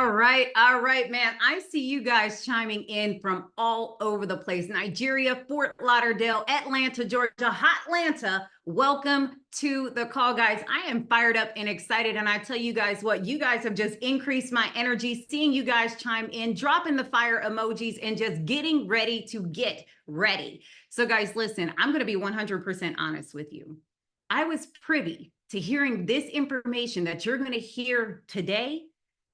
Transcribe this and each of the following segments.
All right, man. I see you guys chiming in from all over the place. Nigeria, Fort Lauderdale, Atlanta, Georgia, Hotlanta. Welcome to the call, guys. I am fired up and excited. And I tell you guys what, you guys have just increased my energy, seeing you guys chime in, dropping the fire emojis, and just getting ready to get ready. So guys, listen, I'm going to be 100% honest with you. I was privy to hearing this information that you're going to hear today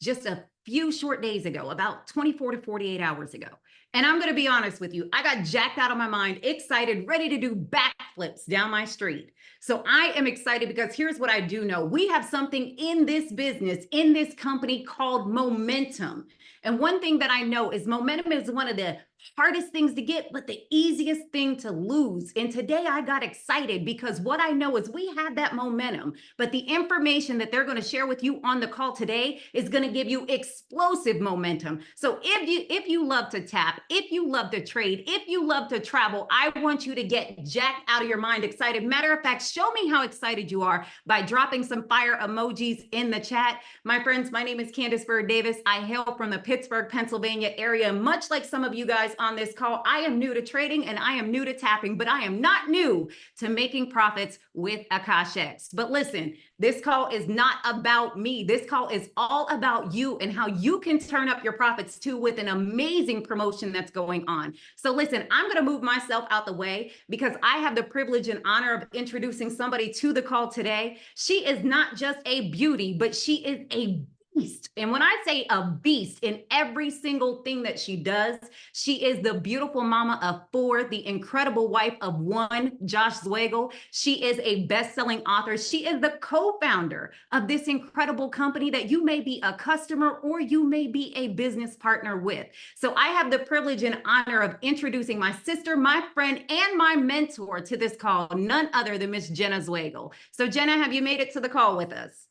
just a few short days ago, about 24 to 48 hours ago. And I'm going to be honest with you, I got jacked out of my mind, excited, ready to do backflips down my street. So I am excited because here's what I do know. We have something in this business, in this company called momentum. And one thing that I know is momentum is one of the hardest things to get, but the easiest thing to lose. And today I got excited because what I know is we have that momentum, but the information that they're going to share with you on the call today is going to give you explosive momentum. So if you love to tap, if you love to trade, if you love to travel, I want you to get jacked out of your mind excited. Matter of fact, show me how excited you are by dropping some fire emojis in the chat. My friends, my name is Candace Bird Davis. I hail from the Pittsburgh, Pennsylvania area. Much like some of you guys on this call, I am new to trading and I am new to tapping, but I am not new to making profits with Akashic. But listen, this call is not about me. This call is all about you and how you can turn up your profits too with an amazing promotion that's going on. So listen, I'm going to move myself out the way because I have the privilege and honor of introducing somebody to the call today. She is not just a beauty, but she is a beast. And when I say a beast in every single thing that she does, she is the beautiful mama of four, the incredible wife of one, Josh Zwagel. She is a best-selling author. She is the co-founder of this incredible company that you may be a customer or you may be a business partner with. So I have the privilege and honor of introducing my sister, my friend, and my mentor to this call, none other than Miss Jenna Zwagel. So Jenna, have you made it to the call with us?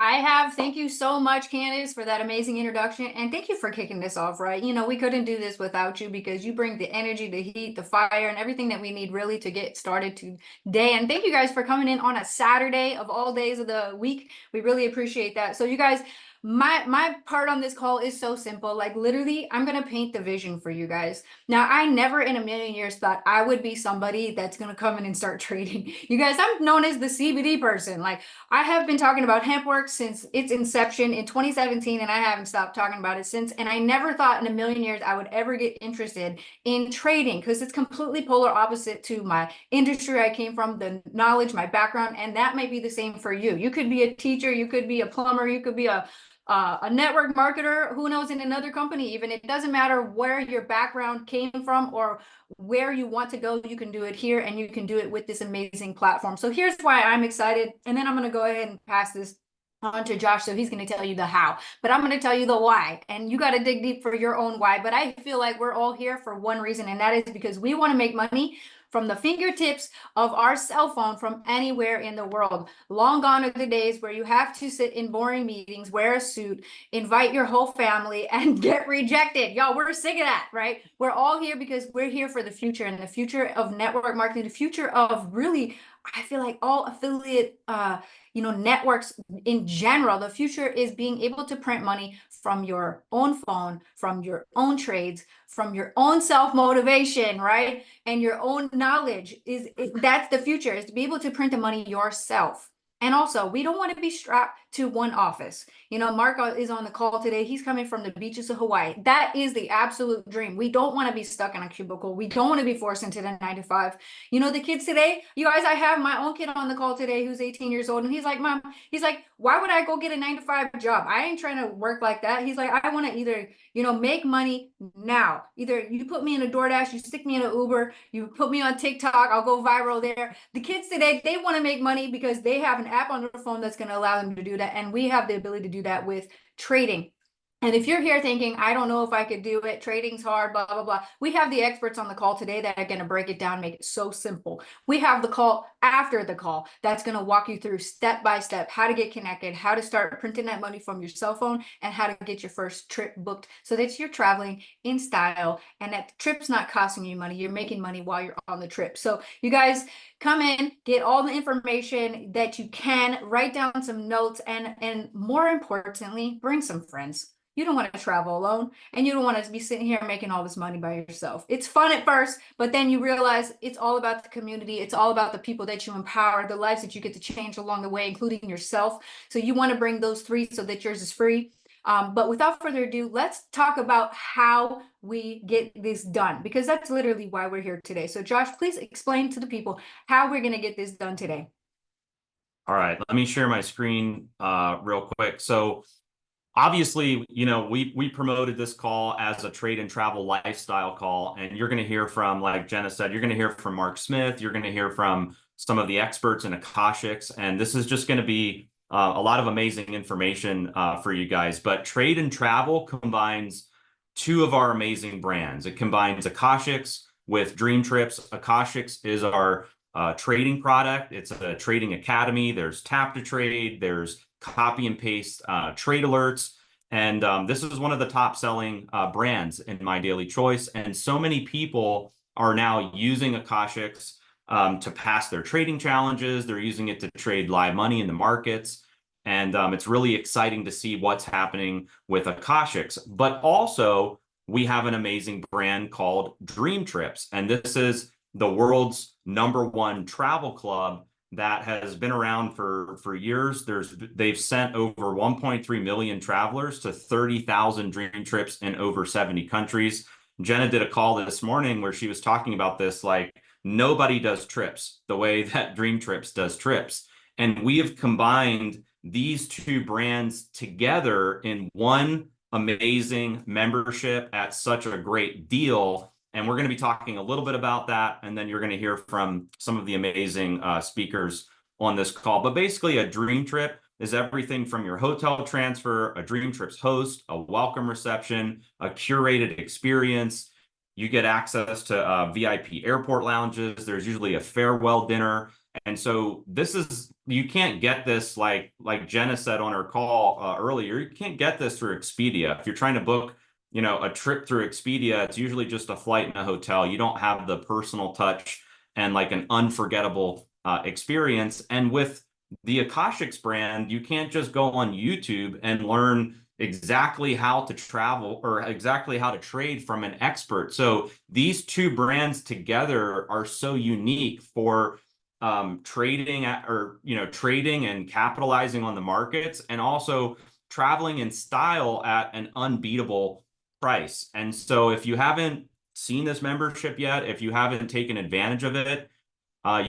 I have. Thank you so much, Candace, for that amazing introduction. And thank you for kicking this off, right? You know, we couldn't do this without you because you bring the energy, the heat, the fire, and everything that we need really to get started today. And thank you guys for coming in on a Saturday of all days of the week. We really appreciate that. So you guys, my part on this call is so simple. Like literally, I'm going to paint the vision for you guys. Now, I never in a million years thought I would be somebody that's going to come in and start trading. You guys, I'm known as the CBD person. Like I have been talking about hemp work since its inception in 2017, and I haven't stopped talking about it since. And I never thought in a million years I would ever get interested in trading because it's completely polar opposite to my industry I came from, the knowledge, my background, and that might be the same for you. You could be a teacher, you could be a plumber, you could be a network marketer, who knows, in another company. Even it doesn't matter where your background came from or where you want to go, you can do it here, and you can do it with this amazing platform. So here's why I'm excited, and then I'm going to go ahead and pass this on to Josh, so he's going to tell you the how, but I'm going to tell you the why, and you got to dig deep for your own why. But I feel like we're all here for one reason, and that is because we want to make money from the fingertips of our cell phone from anywhere in the world. Long gone are the days where you have to sit in boring meetings, wear a suit, invite your whole family, and get rejected. Y'all, we're sick of that, right? We're all here because we're here for the future, and the future of network marketing, the future of really, I feel like all affiliate networks in general. The future is being able to print money from your own phone, from your own trades, from your own self-motivation, right? And your own knowledge that's the future, is to be able to print the money yourself. And also, we don't want to be strapped to one office. You know, Mark is on the call today. He's coming from the beaches of Hawaii. That is the absolute dream. We don't want to be stuck in a cubicle. We don't want to be forced into the 9 to 5. You know, the kids today, you guys, I have my own kid on the call today who's 18 years old. And he's like, Mom, he's like, why would I go get a 9 to 5 job? I ain't trying to work like that. He's like, I want to either, make money now. Either you put me in a DoorDash, you stick me in an Uber, you put me on TikTok, I'll go viral there. The kids today, they want to make money because they have an app on their phone that's going to allow them to do that. And we have the ability to do that with trading. And if you're here thinking, I don't know if I could do it, trading's hard, blah, blah, blah, we have the experts on the call today that are going to break it down, make it so simple. We have the call after the call that's going to walk you through step by step how to get connected, how to start printing that money from your cell phone, and how to get your first trip booked so that you're traveling in style and that the trip's not costing you money. You're making money while you're on the trip. So you guys, come in, get all the information that you can, write down some notes, and more importantly, bring some friends. You don't want to travel alone, and you don't want to be sitting here making all this money by yourself. It's fun at first, but then you realize it's all about the community. It's all about the people that you empower, the lives that you get to change along the way, including yourself. So you want to bring those three so that yours is free. But without further ado, let's talk about how we get this done, because that's literally why we're here today. So Josh, please explain to the people how we're going to get this done today. All right, let me share my screen real quick. So obviously, you know, we promoted this call as a trade and travel lifestyle call, and you're going to hear from, like Jenna said, you're going to hear from Mark Smith, you're going to hear from some of the experts in Akashics, and this is just going to be a lot of amazing information for you guys. But trade and travel combines two of our amazing brands. It combines Akashics with Dream Trips. Akashics is our trading product. It's a trading academy. There's Tap to Trade. There's copy and paste trade alerts. And this is one of the top selling brands in My Daily Choice. And so many people are now using Akashics to pass their trading challenges. They're using it to trade live money in the markets. And it's really exciting to see what's happening with Akashics. But also, we have an amazing brand called Dream Trips. And this is the world's #1 travel club that has been around for years. They've sent over 1.3 million travelers to 30,000 dream trips in over 70 countries. Jenna did a call this morning where she was talking about this, like nobody does trips the way that Dream Trips does trips. And we have combined these two brands together in one amazing membership at such a great deal. And we're going to be talking a little bit about that. And then you're going to hear from some of the amazing speakers on this call. But basically, a dream trip is everything from your hotel transfer, a Dream Trips host, a welcome reception, a curated experience. You get access to VIP airport lounges. There's usually a farewell dinner. And so this is, you can't get this like Jenna said on her call earlier, you can't get this through Expedia. If you're trying to book, you know, a trip through Expedia, it's usually just a flight and a hotel. You don't have the personal touch and like an unforgettable experience. And with the Akashics brand, you can't just go on YouTube and learn exactly how to travel or exactly how to trade from an expert. So these two brands together are so unique for trading trading and capitalizing on the markets, and also traveling in style at an unbeatable price. And so if you haven't seen this membership yet, if you haven't taken advantage of it,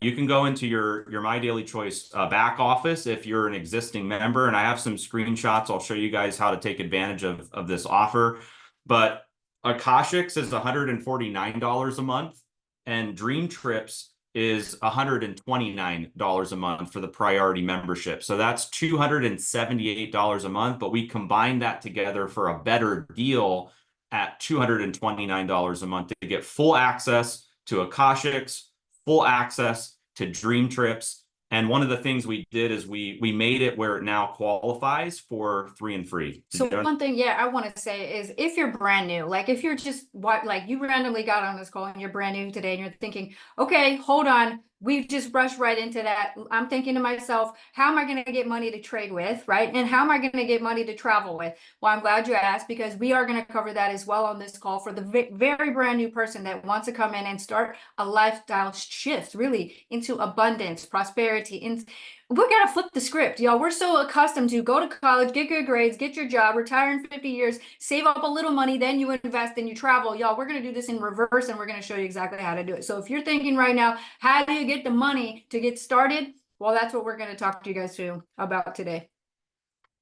you can go into your My Daily Choice back office if you're an existing member. And I have some screenshots. I'll show you guys how to take advantage of this offer. But Akashics is $149 a month, and Dream Trips is $129 a month for the priority membership. So that's $278 a month, but we combined that together for a better deal at $229 a month to get full access to Akashics, full access to Dream Trips. And one of the things we did is we made it where it now qualifies for 3 and free. So one thing, yeah, I want to say is if you're brand new, like if you're just like you randomly got on this call and you're brand new today and you're thinking, okay, hold on, we've just brushed right into that. I'm thinking to myself, how am I going to get money to trade with, right? And how am I going to get money to travel with? Well, I'm glad you asked, because we are going to cover that as well on this call for the very brand new person that wants to come in and start a lifestyle shift really into abundance, prosperity, and we're going to flip the script, y'all. We're so accustomed to go to college, get good grades, get your job, retire in 50 years, save up a little money, then you invest and you travel. Y'all, we're going to do this in reverse, and we're going to show you exactly how to do it. So if you're thinking right now, how do you get the money to get started? Well, that's what we're going to talk to you guys about today.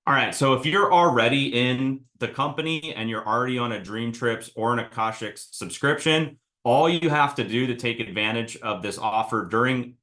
All right. So if you're already in the company and you're already on a Dream Trips or an Akashics subscription, all you have to do to take advantage of this offer during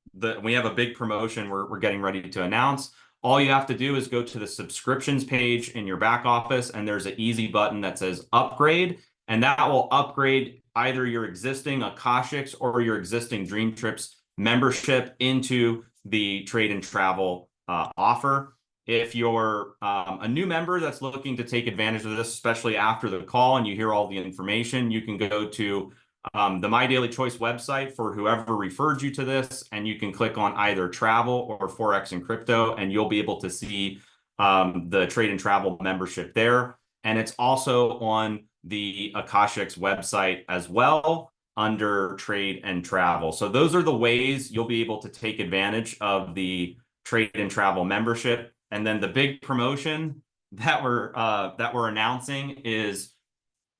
we have a big promotion we're getting ready to announce. All you have to do is go to the subscriptions page in your back office, and there's an easy button that says upgrade, and that will upgrade either your existing Akashics or your existing Dream Trips membership into the trade and travel offer. If you're a new member that's looking to take advantage of this, especially after the call and you hear all the information, you can go to the My Daily Choice website for whoever referred you to this, and you can click on either travel or Forex and crypto, and you'll be able to see the Trade and Travel membership there. And it's also on the Akashic's website as well under Trade and Travel. So those are the ways you'll be able to take advantage of the Trade and Travel membership. And then the big promotion that we're announcing is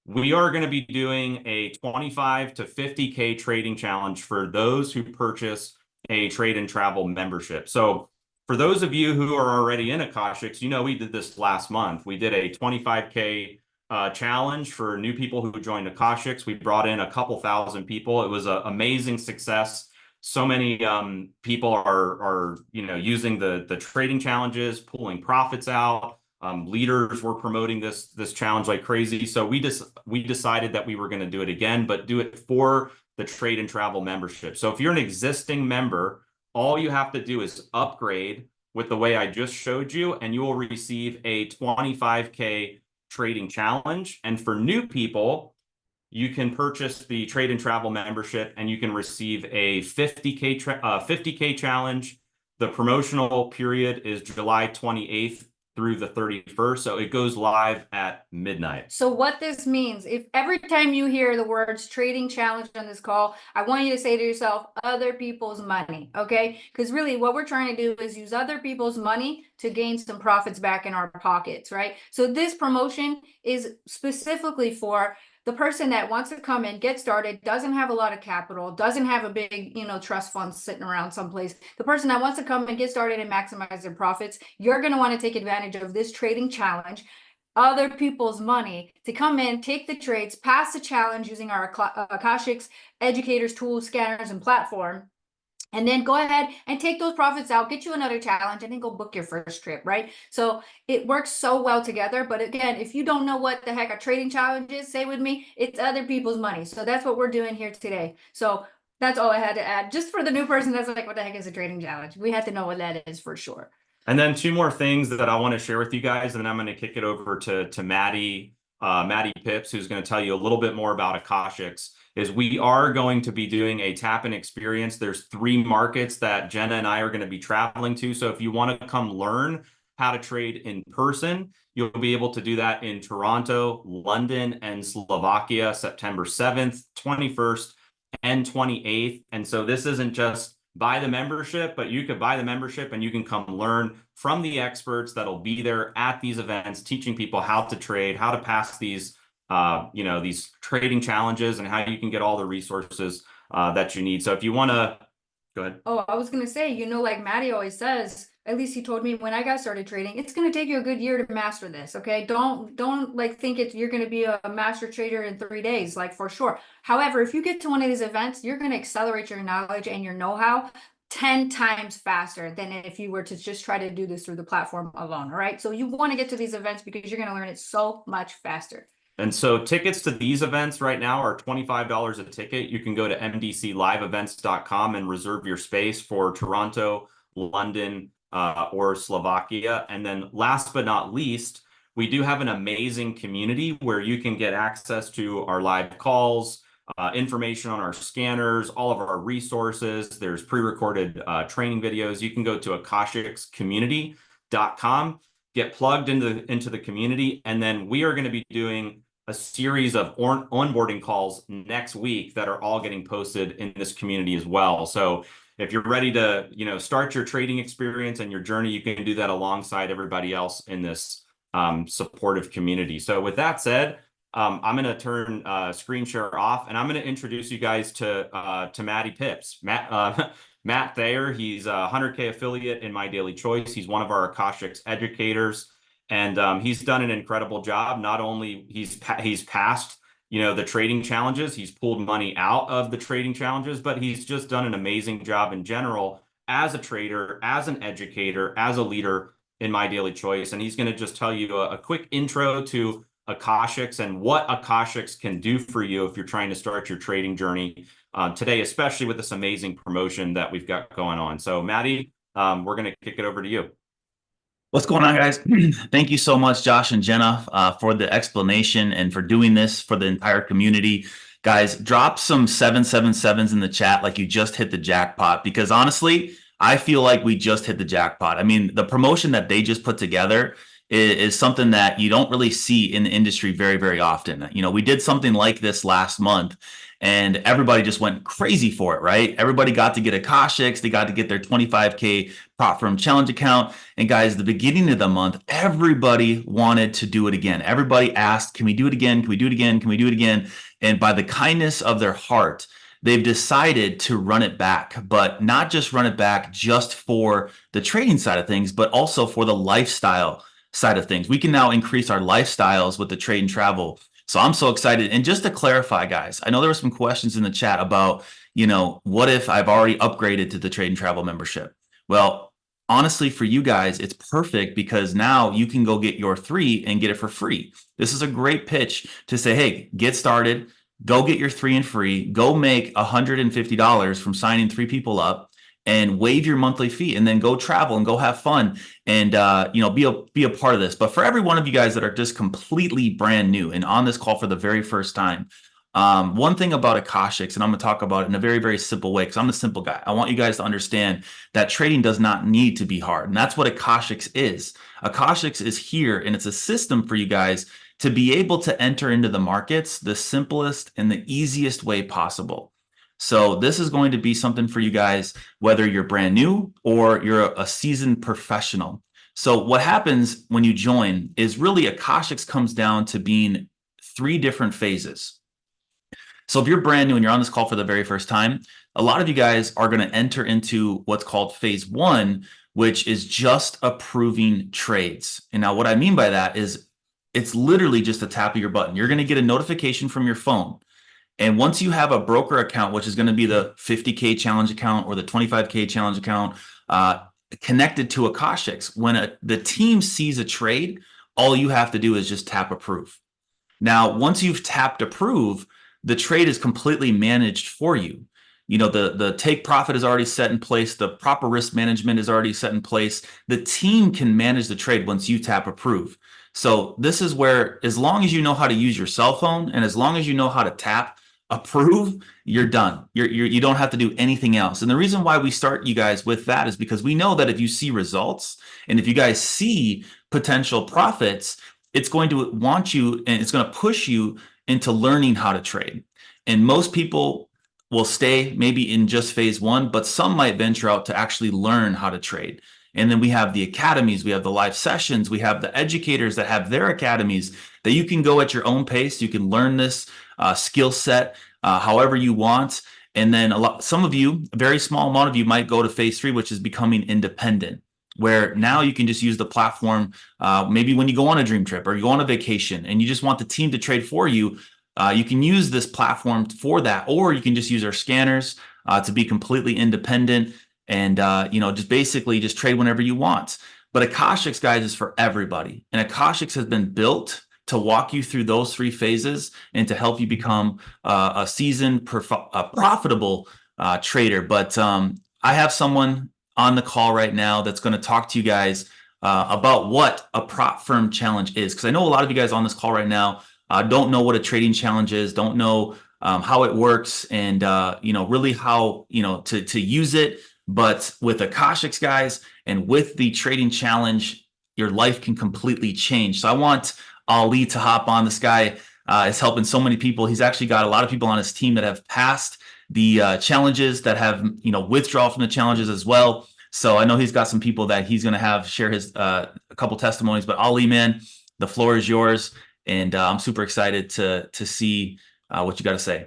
we are going to be doing a 25 to 50K trading challenge for those who purchase a Trade and Travel membership. So for those of you who are already in Akashics, you know, we did this last month. We did a 25K challenge for new people who joined Akashics. We brought in a couple thousand people. It was an amazing success. So many people are using the trading challenges, pulling profits out. Leaders were promoting this challenge like crazy. So we decided that we were going to do it again, but do it for the Trade and Travel membership. So if you're an existing member, all you have to do is upgrade with the way I just showed you, and you will receive a 25K trading challenge. And for new people, you can purchase the Trade and Travel membership, and you can receive a 50K challenge. The promotional period is July 28th through the 31st. So it goes live at midnight. So what this means, if every time you hear the words trading challenge on this call, I want you to say to yourself, other people's money, okay? Because really what we're trying to do is use other people's money to gain some profits back in our pockets, right? So this promotion is specifically for the person that wants to come in, get started, doesn't have a lot of capital, doesn't have a big, trust fund sitting around someplace. The person that wants to come and get started and maximize their profits, you're going to want to take advantage of this trading challenge, other people's money, to come in, take the trades, pass the challenge using our Akashics educators, tools, scanners, and platform. And then go ahead and take those profits out, get you another challenge, and then go book your first trip, right? So it works so well together. But again, if you don't know what the heck a trading challenge is, say with me, it's other people's money. So that's what we're doing here today. So that's all I had to add. Just for the new person that's like, what the heck is a trading challenge? We have to know what that is for sure. And then two more things that I want to share with you guys, and then I'm going to kick it over to Maddie Pips, who's going to tell you a little bit more about Akashics. Is we are going to be doing a tap-in experience. There's 3 markets that Jenna and I are going to be traveling to. So if you want to come learn how to trade in person, you'll be able to do that in Toronto, London, and Slovakia, September 7th, 21st, and 28th. And so this isn't just buy the membership, but you could buy the membership and you can come learn from the experts that'll be there at these events, teaching people how to trade, how to pass these these trading challenges, and how you can get all the resources that you need. So if you want to go ahead. Oh, I was going to say, like Maddie always says, at least he told me when I got started trading, it's going to take you a good year to master this. Okay. Don't think you're going to be a master trader in 3 days, like for sure. However, if you get to one of these events, you're going to accelerate your knowledge and your know-how 10 times faster than if you were to just try to do this through the platform alone. All right. So you want to get to these events because you're going to learn it so much faster. And so tickets to these events right now are $25 a ticket. You can go to mdcliveevents.com and reserve your space for Toronto, London, or Slovakia. And then last but not least, we do have an amazing community where you can get access to our live calls, information on our scanners, all of our resources. There's pre-recorded training videos. You can go to akashicscommunity.com, get plugged into the community, and then we are going to be doing a series of onboarding calls next week that are all getting posted in this community as well. So if you're ready to, start your trading experience and your journey, you can do that alongside everybody else in this supportive community. So with that said, I'm going to turn screen share off, and I'm going to introduce you guys to Maddie Pips. Matt Thayer, he's a 100K affiliate in My Daily Choice. He's one of our Akashics educators. And he's done an incredible job. Not only he's passed, the trading challenges, he's pulled money out of the trading challenges, but he's just done an amazing job in general as a trader, as an educator, as a leader in My Daily Choice. And he's going to just tell you a quick intro to Akashics and what Akashics can do for you if you're trying to start your trading journey today, especially with this amazing promotion that we've got going on. So Maddie, we're going to kick it over to you. What's going on, guys? Thank you so much, Josh and Jenna, for the explanation and for doing this for the entire community. Guys, drop some 777s in the chat like you just hit the jackpot, because honestly, I feel like we just hit the jackpot. I mean, the promotion that they just put together is something that you don't really see in the industry very, very often. You know, we did something like this last month and everybody just went crazy for it, right? Everybody got to get Akashics. They got to get their 25K prop firm challenge account. And guys, the beginning of the month, everybody wanted to do it again. Everybody asked, can we do it again? Can we do it again? Can we do it again? And by the kindness of their heart, they've decided to run it back, but not just run it back just for the trading side of things, but also for the lifestyle side of things. We can now increase our lifestyles with the trade and travel. So I'm so excited. And just to clarify, guys, I know there were some questions in the chat about, you know, what if I've already upgraded to the trade and travel membership? Well, honestly, for you guys, it's perfect because now you can go get your 3 and get it for free. This is a great pitch to say, hey, get started, go get your 3 and free, go make $150 from signing 3 people up and waive your monthly fee, and then go travel and go have fun and you know, be a part of this. But for every one of you guys that are just completely brand new and on this call for the very first time, one thing about Akashics, and I'm going to talk about it in a very, very simple way because I'm a simple guy. I want you guys to understand that trading does not need to be hard. And that's what Akashics is. Akashics is here, and it's a system for you guys to be able to enter into the markets the simplest and the easiest way possible. So this is going to be something for you guys, whether you're brand new or you're a seasoned professional. So what happens when you join is really Akashics comes down to being 3 different phases. So if you're brand new and you're on this call for the very first time, a lot of you guys are going to enter into what's called phase 1, which is just approving trades. And now what I mean by that is it's literally just a tap of your button. You're going to get a notification from your phone. And once you have a broker account, which is going to be the 50K challenge account or the 25K challenge account connected to Akashics, when the team sees a trade, all you have to do is just tap approve. Now, once you've tapped approve, the trade is completely managed for you. You know, the take profit is already set in place. The proper risk management is already set in place. The team can manage the trade once you tap approve. So this is where, as long as you know how to use your cell phone and as long as you know how to tap approve, you're done. You don't have to do anything else. And the reason why we start you guys with that is because we know that if you see results and if you guys see potential profits, it's going to want you and it's going to push you into learning how to trade. And most people will stay maybe in just phase 1, but some might venture out to actually learn how to trade. And then we have the academies, we have the live sessions, we have the educators that have their academies that you can go at your own pace. You can learn this skill set however you want. And then some of you, a very small amount of you might go to phase 3, which is becoming independent, where now you can just use the platform. Maybe when you go on a dream trip or you go on a vacation and you just want the team to trade for you, you can use this platform for that, or you can just use our scanners to be completely independent and you know, just basically just trade whenever you want. But Akashics, guys, is for everybody, and Akashics has been built to walk you through those 3 phases and to help you become a seasoned, profitable trader. But I have someone on the call right now that's going to talk to you guys about what a prop firm challenge is, because I know a lot of you guys on this call right now don't know what a trading challenge is, don't know how it works, and you know, really how, you know, to use it. But with Akashics, guys, and with the trading challenge, your life can completely change. So I want Ali to hop on. This guy is helping so many people. He's actually got a lot of people on his team that have passed the challenges, that have, you know, withdraw from the challenges as well. So I know he's got some people that he's going to have share his a couple testimonies. But Ali, man, the floor is yours, and I'm super excited to see what you got to say.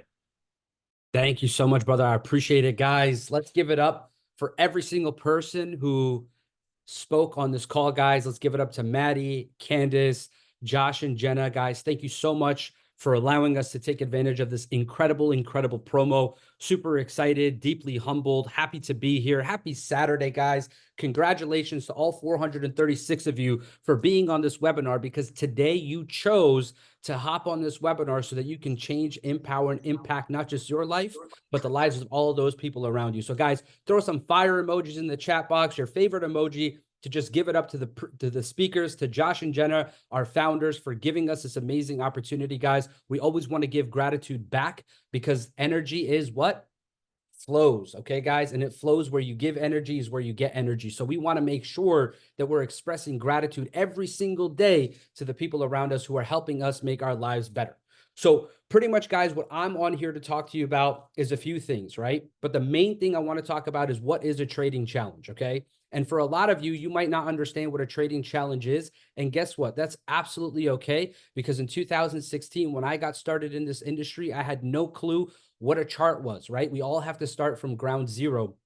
Thank you so much, brother. I appreciate it, guys. Let's give it up for every single person who spoke on this call, guys. Let's give it up to Maddie, Candace, Josh, and Jenna. Guys, thank you so much for allowing us to take advantage of this incredible promo. Super excited, deeply humbled, happy to be here. Happy Saturday, guys. Congratulations to all 436 of you for being on this webinar, because today you chose to hop on this webinar so that you can change, empower, and impact not just your life, but the lives of all of those people around you. So guys, throw some fire emojis in the chat box, your favorite emoji. to just give it up to the speakers, to Josh and Jenna, our founders, for giving us this amazing opportunity, guys. We always want to give gratitude back because energy is what? Flows. Okay, guys. And it flows where you give energy is where you get energy. So we want to make sure that we're expressing gratitude every single day to the people around us who are helping us make our lives better. So pretty much, guys, what I'm on here to talk to you about is a few things, right? But the main thing I want to talk about is what is a trading challenge, okay? And for a lot of you, you might not understand what a trading challenge is. And guess what? That's absolutely okay, because in 2016, when I got started in this industry, I had no clue what a chart was, right? We all have to start from ground zero.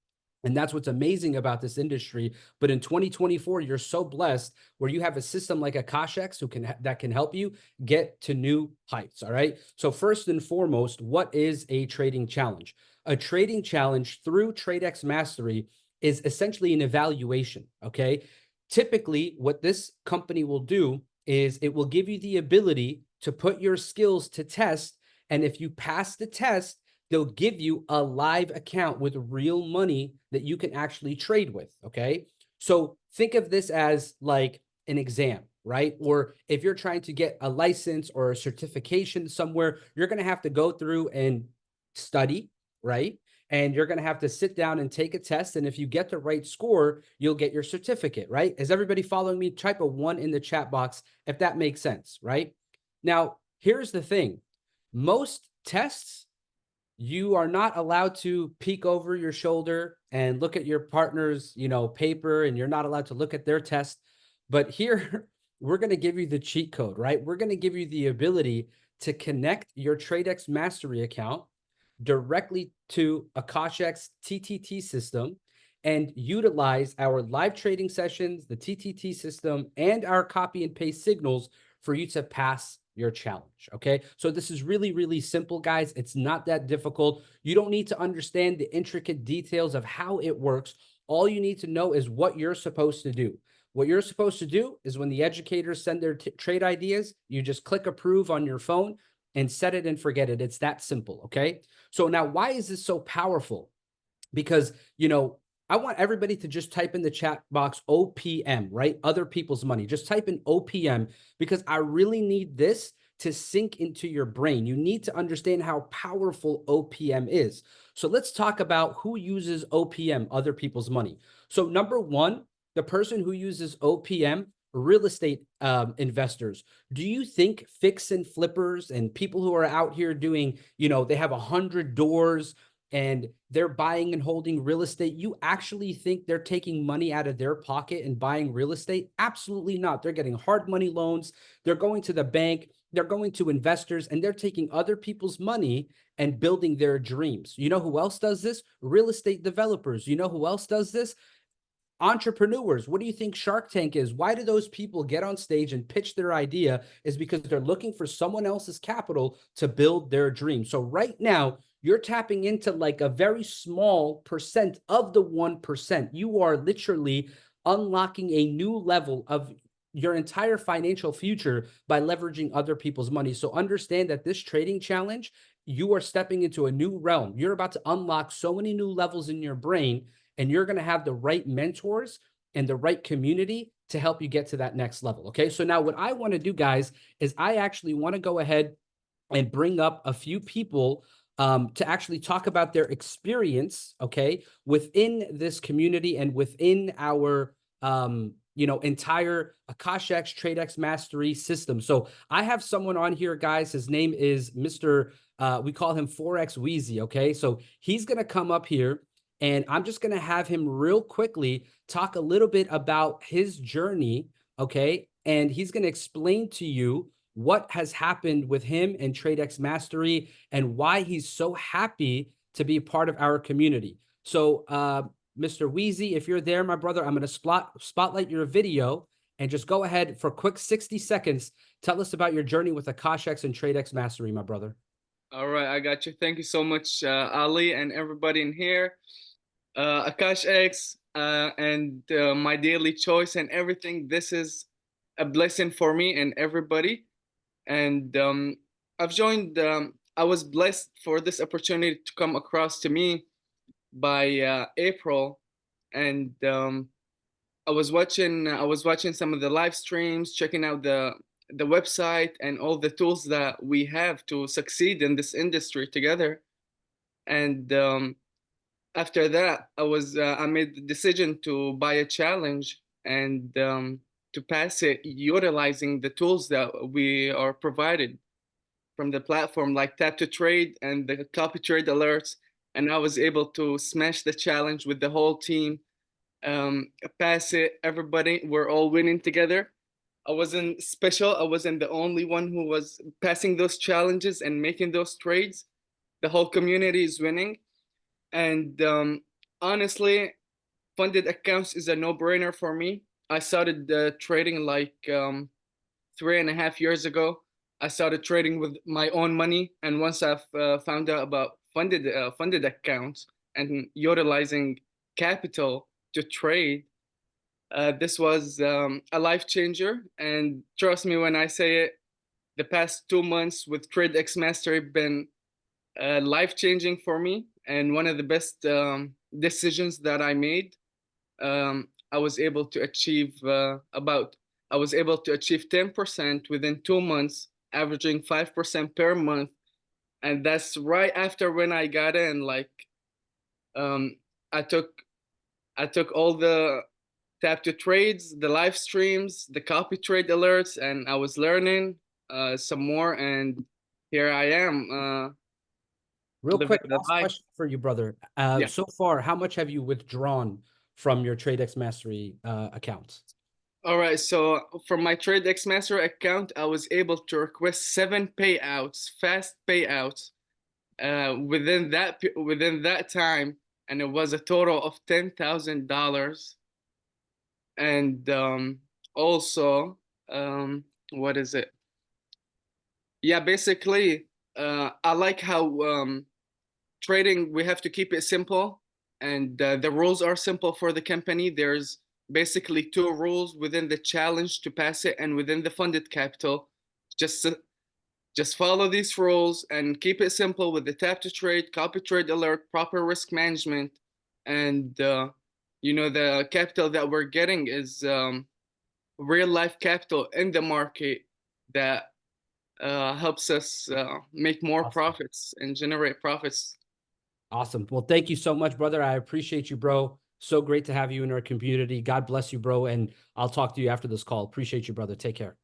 And that's what's amazing about this industry. But in 2024, you're so blessed where you have a system like Akashic that can help you get to new heights. All right. So first and foremost, what is a trading challenge? A trading challenge through TradeX Mastery is essentially an evaluation. Okay. Typically, what this company will do is it will give you the ability to put your skills to test. And if you pass the test, they'll give you a live account with real money that you can actually trade with. Okay. So think of this as like an exam, right? Or if you're trying to get a license or a certification somewhere, you're going to have to go through and study, right? And you're going to have to sit down and take a test. And if you get the right score, you'll get your certificate, right? Is everybody following me? Type a 1 in the chat box if that makes sense, right? Now, here's the thing. Most tests, you are not allowed to peek over your shoulder and look at your partner's, paper, and you're not allowed to look at their test. But here, we're going to give you the cheat code, right? We're going to give you the ability to connect your TradeX Mastery account directly to Akashic's TTT system and utilize our live trading sessions, the TTT system, and our copy and paste signals for you to pass your challenge. Okay. So this is really, really simple, guys. It's not that difficult. You don't need to understand the intricate details of how it works. All you need to know is what you're supposed to do. What you're supposed to do is when the educators send their trade ideas, you just click approve on your phone and set it and forget it. It's that simple. Okay. So now, why is this so powerful? Because, I want everybody to just type in the chat box OPM, right? Other people's money. Just type in OPM, because I really need this to sink into your brain. You need to understand how powerful OPM is. So let's talk about who uses OPM, other people's money. So number one, the person who uses OPM, real estate investors. Do you think fix and flippers and people who are out here doing, they have 100 doors and they're buying and holding real estate, you actually think they're taking money out of their pocket and buying real estate? Absolutely not. They're getting hard money loans. They're going to the bank. They're going to investors, and they're taking other people's money and building their dreams. You know who else does this? Real estate developers. You know who else does this? Entrepreneurs. What do you think Shark Tank is? Why do those people get on stage and pitch their idea? Is because they're looking for someone else's capital to build their dream. So right now, you're tapping into like a very small percent of the 1%. You are literally unlocking a new level of your entire financial future by leveraging other people's money. So understand that this trading challenge, you are stepping into a new realm. You're about to unlock so many new levels in your brain, and you're going to have the right mentors and the right community to help you get to that next level. Okay. So now what I want to do, guys, is I actually want to go ahead and bring up a few people to actually talk about their experience, okay, within this community and within our, entire Akashic's TradeX Mastery system. So I have someone on here, guys. His name is Mr. We call him Forex Wheezy, okay? So he's going to come up here, and I'm just going to have him real quickly talk a little bit about his journey, okay? And he's going to explain to you what has happened with him and TradeX Mastery and why he's so happy to be a part of our community. So, Mr. Wheezy, if you're there, my brother, I'm going to spotlight your video and just go ahead for a quick 60 seconds. Tell us about your journey with Akashic and TradeX Mastery, my brother. All right, I got you. Thank you so much, Ali, and everybody in here. Akashic and my daily choice and everything. This is a blessing for me and everybody. And I've joined. I was blessed for this opportunity to come across to me by April, and I was watching some of the live streams, checking out the website and all the tools that we have to succeed in this industry together. And after that, I made the decision to buy a challenge and to pass it utilizing the tools that we are provided from the platform, like Tap to Trade and the copy trade alerts. And I was able to smash the challenge with the whole team, pass it. Everybody, we're all winning together. I wasn't special. I wasn't the only one who was passing those challenges and making those trades. The whole community is winning. And honestly, funded accounts is a no-brainer for me. I started trading like 3.5 years ago. I started trading with my own money, and once I've found out about funded accounts and utilizing capital to trade, this was a life changer. And trust me when I say it, the past 2 months with TradeX Mastery have been life changing for me, and one of the best decisions that I made. I was able to achieve 10% within 2 months, averaging 5% per month, and that's right after when I got in. Like, I took all the tap to trades, the live streams, the copy trade alerts, and I was learning some more, and here I am. Real living quick, the last life. question for you, brother. Yeah. So far, how much have you withdrawn from your TradeX Mastery accounts? All right, so from my TradeX Master account, I was able to request 7 payouts, fast payouts, within that time, and it was a total of $10,000. And also, what is it? Yeah, basically, I like how trading, we have to keep it simple, and the rules are simple for the company. There's basically 2 rules within the challenge to pass it and within the funded capital. Just follow these rules and keep it simple with the tap to trade, copy trade alert, proper risk management, and the capital that we're getting is real life capital in the market that helps us make more Awesome. profits and generate profits. Awesome. Well, thank you so much, brother. I appreciate you, bro. So great to have you in our community. God bless you, bro. And I'll talk to you after this call. Appreciate you, brother. Take care.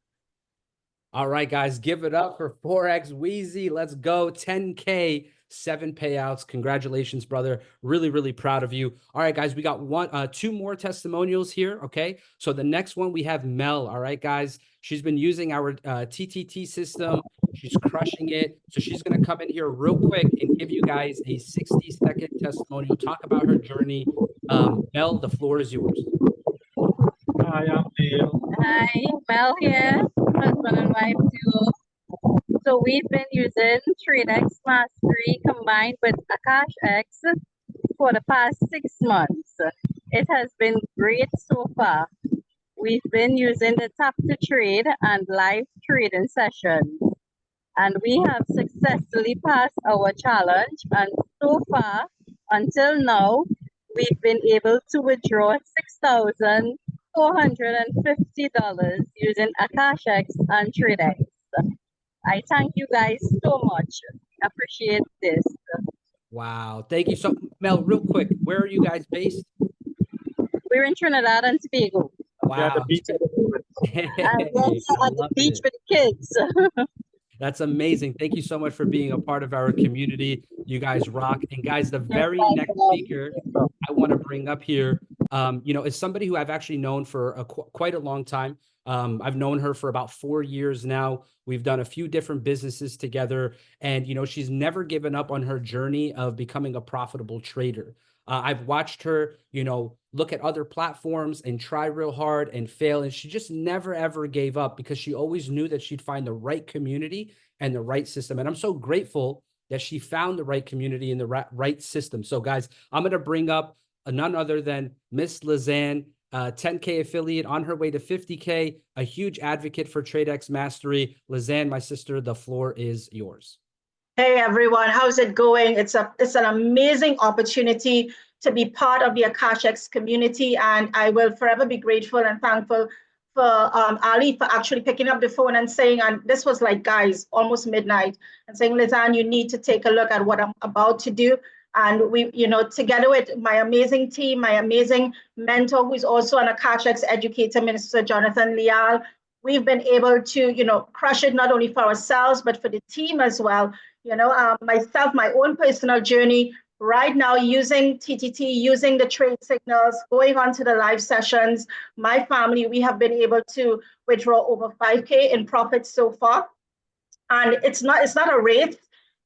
All right, guys, give it up for Forex Wheezy. Let's go. 10K, 7 payouts. Congratulations, brother. Really, really proud of you. All right, guys, we got 2 more testimonials here. Okay. So the next one we have Mel. All right, guys. She's been using our TTT system. She's crushing it. So she's going to come in here real quick and give you guys a 60-second testimonial. Talk about her journey. Mel, the floor is yours. Hi, I'm Neil. Hi, Mel here, husband and wife too. So we've been using TradeX Mastery combined with Akashic for the past 6 months. It has been great so far. We've been using the tap to trade and live trading sessions, and we have successfully passed our challenge. And so far, until now, we've been able to withdraw $6,450 using Akashic and TradeX. I thank you guys so much. Appreciate this. Wow. Thank you so much. Mel, real quick, where are you guys based? We're in Trinidad and Tobago. Yeah, the Wow. beach at the moment. Hey, And yes, I at the love beach it. with the kids. That's amazing. Thank you so much for being a part of our community. You guys rock. And guys, the very Thank next you. speaker I want to bring up here, is somebody who I've actually known for quite a long time. I've known her for about 4 years now. We've done a few different businesses together, and she's never given up on her journey of becoming a profitable trader. I've watched her, look at other platforms and try real hard and fail. And she just never, ever gave up because she always knew that she'd find the right community and the right system. And I'm so grateful that she found the right community and the right system. So guys, I'm going to bring up none other than Miss Lizanne, 10K affiliate on her way to 50K, a huge advocate for TradeX Mastery. Lizanne, my sister, the floor is yours. Hey everyone, how's it going? It's an amazing opportunity to be part of the Akashics community. And I will forever be grateful and thankful for Ali for actually picking up the phone and saying, and this was like, guys, almost midnight, and saying, Lizanne, you need to take a look at what I'm about to do. And we, together with my amazing team, my amazing mentor, who's also an Akashics educator, Minister Jonathan Leal, we've been able to, crush it not only for ourselves, but for the team as well. Myself, my own personal journey right now using TTT, using the trade signals, going on to the live sessions. My family, we have been able to withdraw over 5K in profits so far. And it's not a race,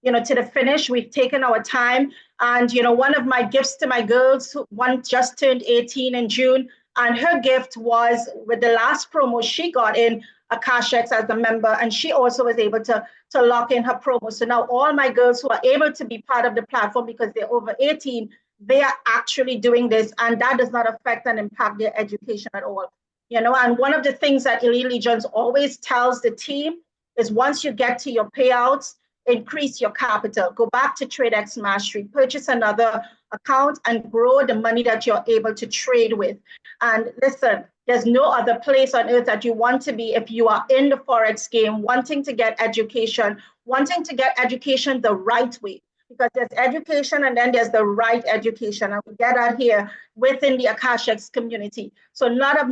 to the finish. We've taken our time. And, one of my gifts to my girls, one just turned 18 in June, and her gift was with the last promo she got in Akashics as a member, and she also was able to lock in her promo. So now all my girls who are able to be part of the platform because they're over 18, they are actually doing this, and that does not affect and impact their education at all. And one of the things that Elite Legions always tells the team is once you get to your payouts, increase your capital, go back to TradeX Mastery, purchase another account and grow the money that you're able to trade with. And listen, there's no other place on earth that you want to be if you are in the Forex game, wanting to get education the right way. Because there's education and then there's the right education. And we get that here within the Akashics community. So not a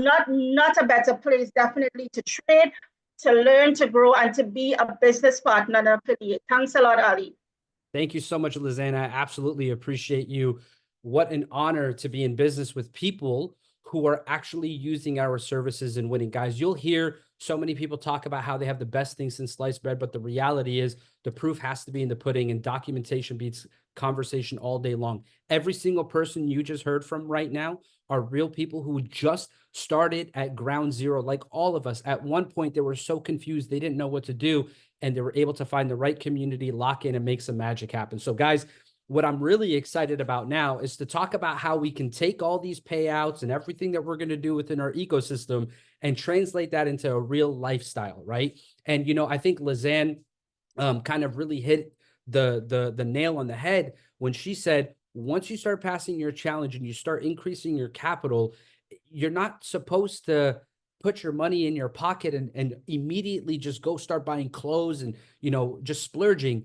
better place, definitely, to trade, to learn, to grow, and to be a business partner and affiliate. Thanks a lot, Ali. Thank you so much, Lizanne. I absolutely appreciate you. What an honor to be in business with people who are actually using our services and winning. Guys, you'll hear so many people talk about how they have the best things since sliced bread, but the reality is the proof has to be in the pudding, and documentation beats conversation all day long. Every single person you just heard from right now are real people who just started at ground zero, like all of us. At one point, they were so confused, they didn't know what to do, and they were able to find the right community, lock in, and make some magic happen. So guys, what I'm really excited about now is to talk about how we can take all these payouts and everything that we're going to do within our ecosystem and translate that into a real lifestyle, right? And, I think Lizanne kind of really hit the nail on the head when she said, once you start passing your challenge and you start increasing your capital, you're not supposed to put your money in your pocket and immediately just go start buying clothes and, just splurging.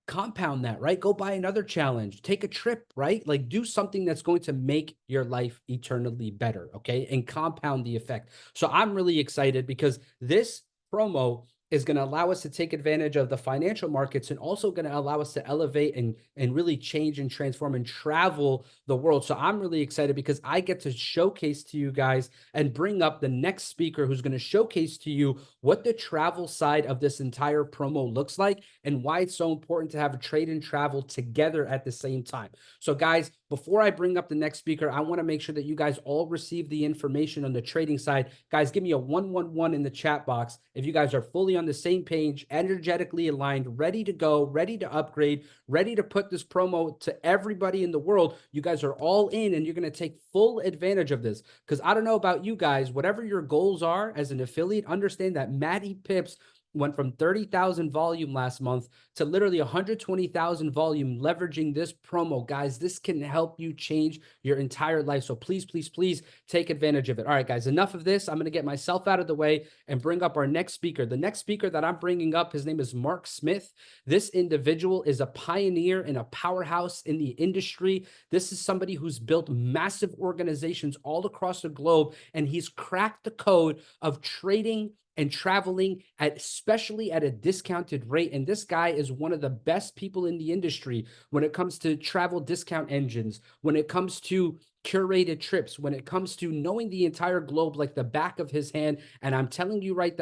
Compound that, right? Go buy another challenge, take a trip, right? Like do something that's going to make your life eternally better, okay? And compound the effect. So I'm really excited because this promo is going to allow us to take advantage of the financial markets and also going to allow us to elevate and really change and transform and travel the world. So I'm really excited because I get to showcase to you guys and bring up the next speaker who's going to showcase to you what the travel side of this entire promo looks like and why it's so important to have a trade and travel together at the same time. So guys, before I bring up the next speaker, I want to make sure that you guys all receive the information on the trading side. Guys, give me a 111 in the chat box if you guys are fully on the same page, energetically aligned, ready to go, ready to upgrade, ready to put this promo to everybody in the world. You guys are all in and you're going to take full advantage of this. Because I don't know about you guys, whatever your goals are as an affiliate, understand that Maddie Pips went from 30,000 volume last month to literally 120,000 volume leveraging this promo. Guys, this can help you change your entire life. So please, please, please take advantage of it. All right, guys, enough of this. I'm going to get myself out of the way and bring up our next speaker. The next speaker that I'm bringing up, his name is Mark Smith. This individual is a pioneer and a powerhouse in the industry. This is somebody who's built massive organizations all across the globe, and he's cracked the code of trading and traveling especially at a discounted rate. And this guy is one of the best people in the industry when it comes to travel discount engines, when it comes to curated trips, when it comes to knowing the entire globe like the back of his hand. And I'm telling you right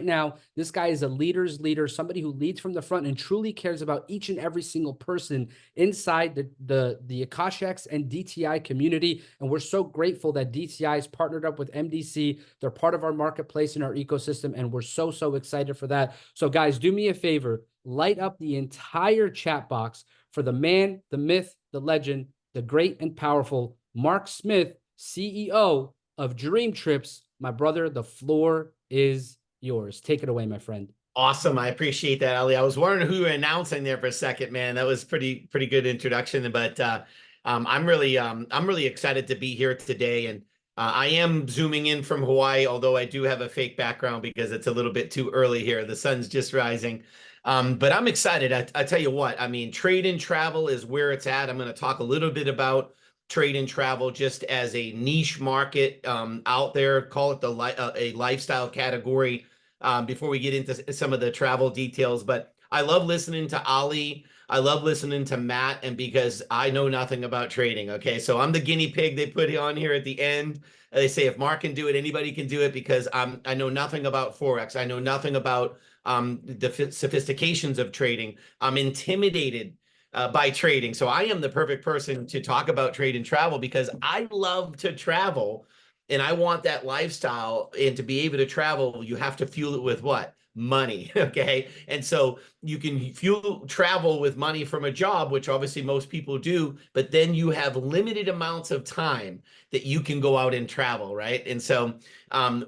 now, this guy is a leader's leader, somebody who leads from the front and truly cares about each and every single person inside the Akashics and DTI community. And we're so grateful that DTI is partnered up with MDC. They're part of our marketplace and our ecosystem, and we're so excited for that. So guys, do me a favor, light up the entire chat box for the man, the myth, the legend, the great and powerful Mark Smith, CEO of Dream Trips. My brother, the floor is yours. Take it away, my friend. Awesome. I appreciate that, Ali. I was wondering who you were announcing there for a second, man. That was pretty good introduction. But I'm really excited to be here today, and I am zooming in from Hawaii, although I do have a fake background because it's a little bit too early here. The sun's just rising. But I'm excited. I tell you what, I mean, trade and travel is where it's at. I'm going to talk a little bit about trade and travel just as a niche market out there. Call it a lifestyle category before we get into some of the travel details. But I love listening to Ali. I love listening to Matt, and because I know nothing about trading. Okay, so I'm the guinea pig they put on here at the end. They say if Mark can do it, anybody can do it, because I know nothing about Forex. I know nothing about the sophistications of trading. I'm intimidated by trading. So I am the perfect person to talk about trade and travel, because I love to travel and I want that lifestyle. And to be able to travel, you have to fuel it with what? Money. Okay. And so you can fuel travel with money from a job, which obviously most people do, but then you have limited amounts of time that you can go out and travel, right? And so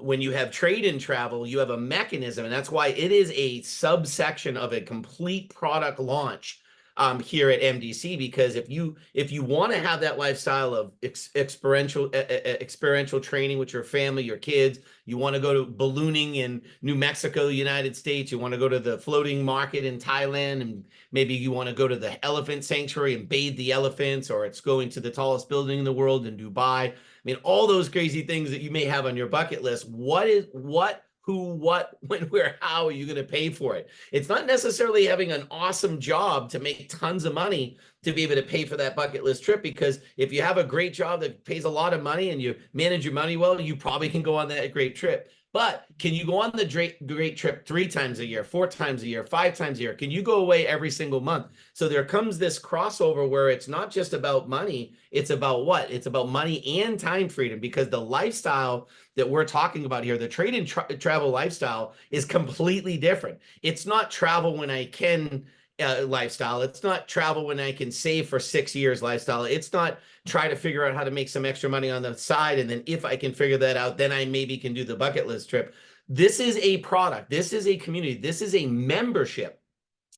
when you have trade and travel, you have a mechanism, and that's why it is a subsection of a complete product launch here at MDC. Because if you want to have that lifestyle of experiential training with your family, your kids, you want to go to ballooning in New Mexico, United States, you want to go to the floating market in Thailand, and maybe you want to go to the elephant sanctuary and bathe the elephants, or it's going to the tallest building in the world in Dubai. I mean, all those crazy things that you may have on your bucket list. Who, what, when, where, how are you going to pay for it? It's not necessarily having an awesome job to make tons of money to be able to pay for that bucket list trip, because if you have a great job that pays a lot of money and you manage your money well, you probably can go on that great trip. But can you go on the great trip 3 times a year, 4 times a year, 5 times a year? Can you go away every single month? So there comes this crossover where it's not just about money. It's about what? It's about money and time freedom, because the lifestyle that we're talking about here, the trade and travel lifestyle, is completely different. It's not travel when I can lifestyle. It's not travel when I can save for 6 years lifestyle. It's not try to figure out how to make some extra money on the side, and then if I can figure that out, then I maybe can do the bucket list trip. This is a product. This is a community. This is a membership.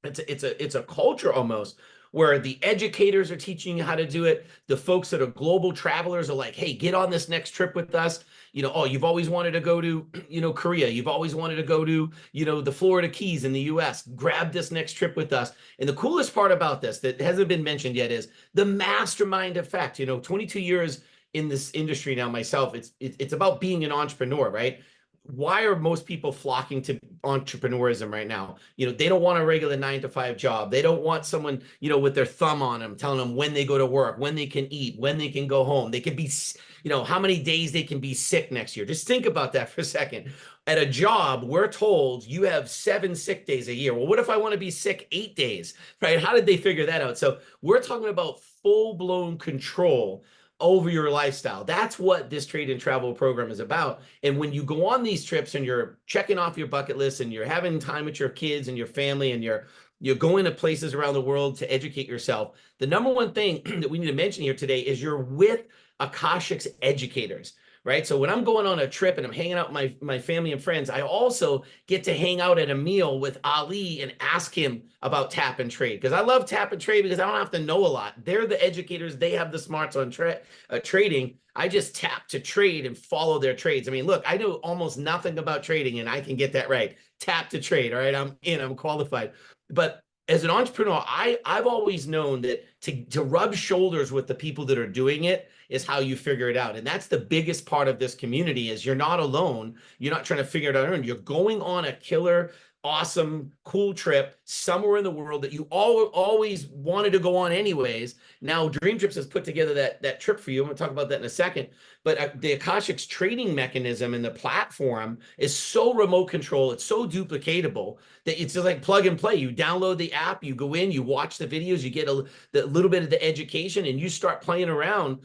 It's a culture almost, where the educators are teaching you how to do it. The folks that are global travelers are like, hey, get on this next trip with us. You know, oh, you've always wanted to go to, Korea. You've always wanted to go to, the Florida Keys in the US. Grab this next trip with us. And the coolest part about this that hasn't been mentioned yet is the mastermind effect. 22 years in this industry now myself, it's about being an entrepreneur, right? Why are most people flocking to entrepreneurism right now? They don't want a regular 9-to-5 job. They don't want someone, with their thumb on them, telling them when they go to work, when they can eat, when they can go home. They can be, how many days they can be sick next year. Just think about that for a second. At a job, we're told you have 7 sick days a year. Well, what if I want to be sick 8 days, right? How did they figure that out? So we're talking about full-blown control over your lifestyle. That's what this trade and travel program is about. And when you go on these trips and you're checking off your bucket list and you're having time with your kids and your family, and you're going to places around the world to educate yourself, the number one thing that we need to mention here today is you're with Akashic's educators, right? So when I'm going on a trip and I'm hanging out with my family and friends, I also get to hang out at a meal with Ali and ask him about tap and trade, because I love tap and trade because I don't have to know a lot. They're the educators. They have the smarts on trading. I just tap to trade and follow their trades. I mean, look, I know almost nothing about trading, and I can get that right. Tap to trade. All right. I'm qualified. But as an entrepreneur, I've always known that to rub shoulders with the people that are doing it is how you figure it out. And that's the biggest part of this community, is you're not alone. You're not trying to figure it out on your own. You're going on a killer, awesome, cool trip somewhere in the world that you always wanted to go on anyways. Now Dream Trips has put together that trip for you. I'm going to talk about that in a second. But the Akashic's trading mechanism and the platform is so remote control. It's so duplicatable that it's just like plug and play. You download the app, you go in, you watch the videos, you get the little bit of the education, and you start playing around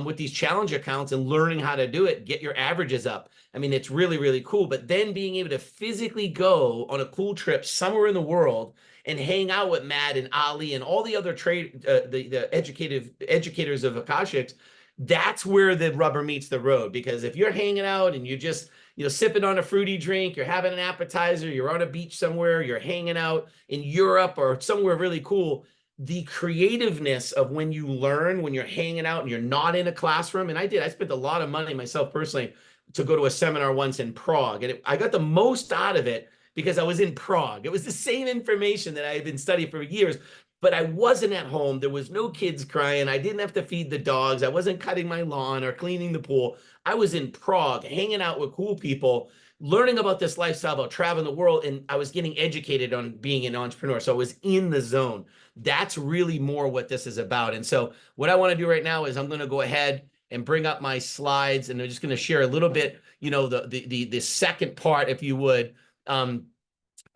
with these challenge accounts and learning how to do it, get your averages up. I mean, it's really, really cool. But then being able to physically go on a cool trip somewhere in the world and hang out with Matt and Ali and all the other the educators of Akashics, that's where the rubber meets the road. Because if you're hanging out and you're just sipping on a fruity drink, you're having an appetizer, you're on a beach somewhere, you're hanging out in Europe or somewhere really cool, the creativeness of when you learn, when you're hanging out and you're not in a classroom. And I spent a lot of money myself personally to go to a seminar once in Prague. And I got the most out of it because I was in Prague. It was the same information that I had been studying for years, but I wasn't at home. There was no kids crying. I didn't have to feed the dogs. I wasn't cutting my lawn or cleaning the pool. I was in Prague, hanging out with cool people, learning about this lifestyle, about traveling the world, and I was getting educated on being an entrepreneur. So I was in the zone. That's really more what this is about. And so what I want to do right now is I'm going to go ahead and bring up my slides, and I'm just going to share a little bit, you know, the second part, if you would,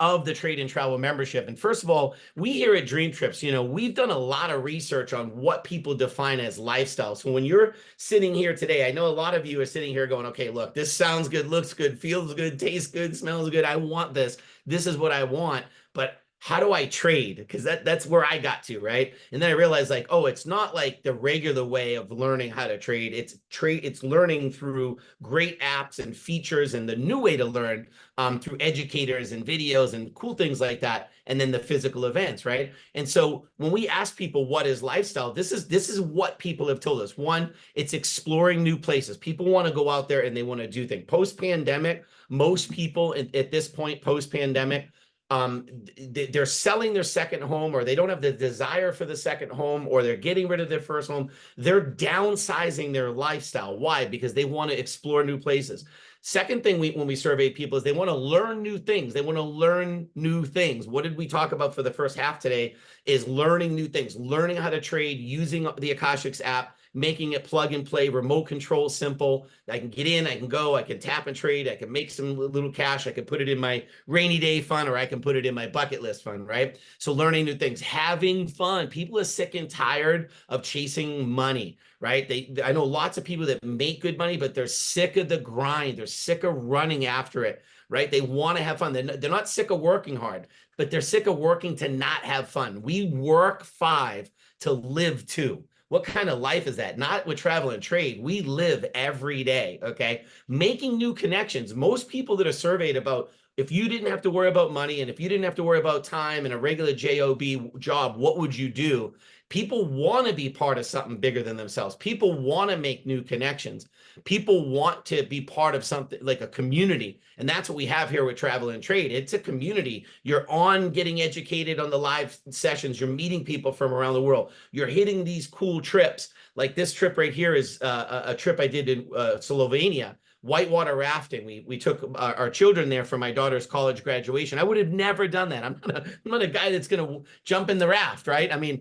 of the Trade and Travel membership. And first of all, we here at Dream Trips, you know, we've done a lot of research on what people define as lifestyle. So when you're sitting here today, I know a lot of you are sitting here going, okay, look, this sounds good, looks good, feels good, tastes good, smells good. I want this. This is what I want. But how do I trade? Because that's where I got to, right? And then I realized, like, oh, it's not like the regular way of learning how to trade. It's learning through great apps and features, and the new way to learn through educators and videos and cool things like that. And then the physical events, right? And so when we ask people what is lifestyle, this is what people have told us. One, it's exploring new places. People want to go out there and they want to do things. Post-pandemic, most people at this point, post-pandemic, they're selling their second home, or they don't have the desire for the second home, or they're getting rid of their first home. They're downsizing their lifestyle. Why? Because they want to explore new places. Second thing, when we survey people, is they want to learn new things. They want to learn new things. What did we talk about for the first half today? Is learning new things, learning how to trade using the Akashics app, making it plug and play, remote control, simple. I can get in, I can go, I can tap and trade, I can make some little cash, I can put it in my rainy day fund, or I can put it in my bucket list fund, right? So learning new things, having fun. People are sick and tired of chasing money, right? I know lots of people that make good money, but they're sick of the grind. They're sick of running after it, right? They want to have fun. They're not sick of working hard, but they're sick of working to not have fun. We work 5 to live 2. What kind of life is that? Not with travel and trade. We live every day, okay? Making new connections. Most people that are surveyed about, if you didn't have to worry about money and if you didn't have to worry about time and a regular job, what would you do? People want to be part of something bigger than themselves. People want to make new connections. People want to be part of something like a community. And that's what we have here with Travel and Trade. It's a community. You're on getting educated on the live sessions. You're meeting people from around the world. You're hitting these cool trips. Like this trip right here is a trip I did in Slovenia. Whitewater rafting. We took our children there for my daughter's college graduation. I would have never done that. I'm not a guy that's going to jump in the raft, right? I mean,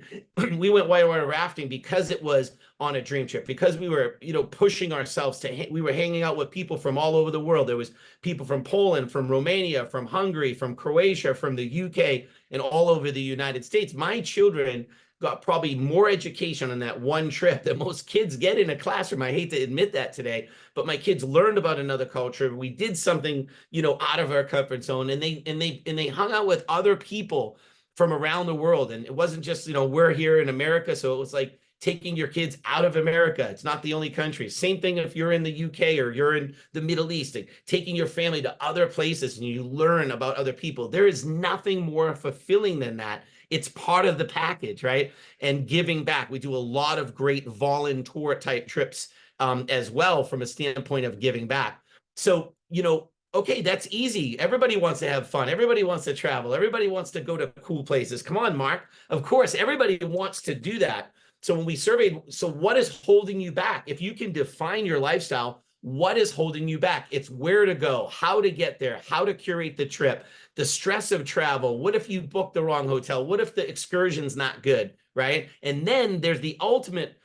we went whitewater rafting because it was on a dream trip, because we were, you know, pushing ourselves we were hanging out with people from all over the world. There was people from Poland, from Romania, from Hungary, from Croatia, from the UK, and all over the United States. My children got probably more education on that one trip than most kids get in a classroom. I hate to admit that today, but my kids learned about another culture. We did something, you know, out of our comfort zone, and they hung out with other people from around the world. And it wasn't just, you know, we're here in America, so it was like taking your kids out of America. It's not the only country. Same thing if you're in the UK or you're in the Middle East, like taking your family to other places and you learn about other people. There is nothing more fulfilling than that. It's part of the package, right? And giving back. We do a lot of great volunteer type trips as well from a standpoint of giving back. So, you know, okay, that's easy. Everybody wants to have fun. Everybody wants to travel. Everybody wants to go to cool places. Come on, Mark. Of course, everybody wants to do that. So when we surveyed, so what is holding you back? If you can define your lifestyle, what is holding you back? It's where to go, how to get there, how to curate the trip, the stress of travel. What if you book the wrong hotel? What if the excursion's not good, right? And then there's the ultimate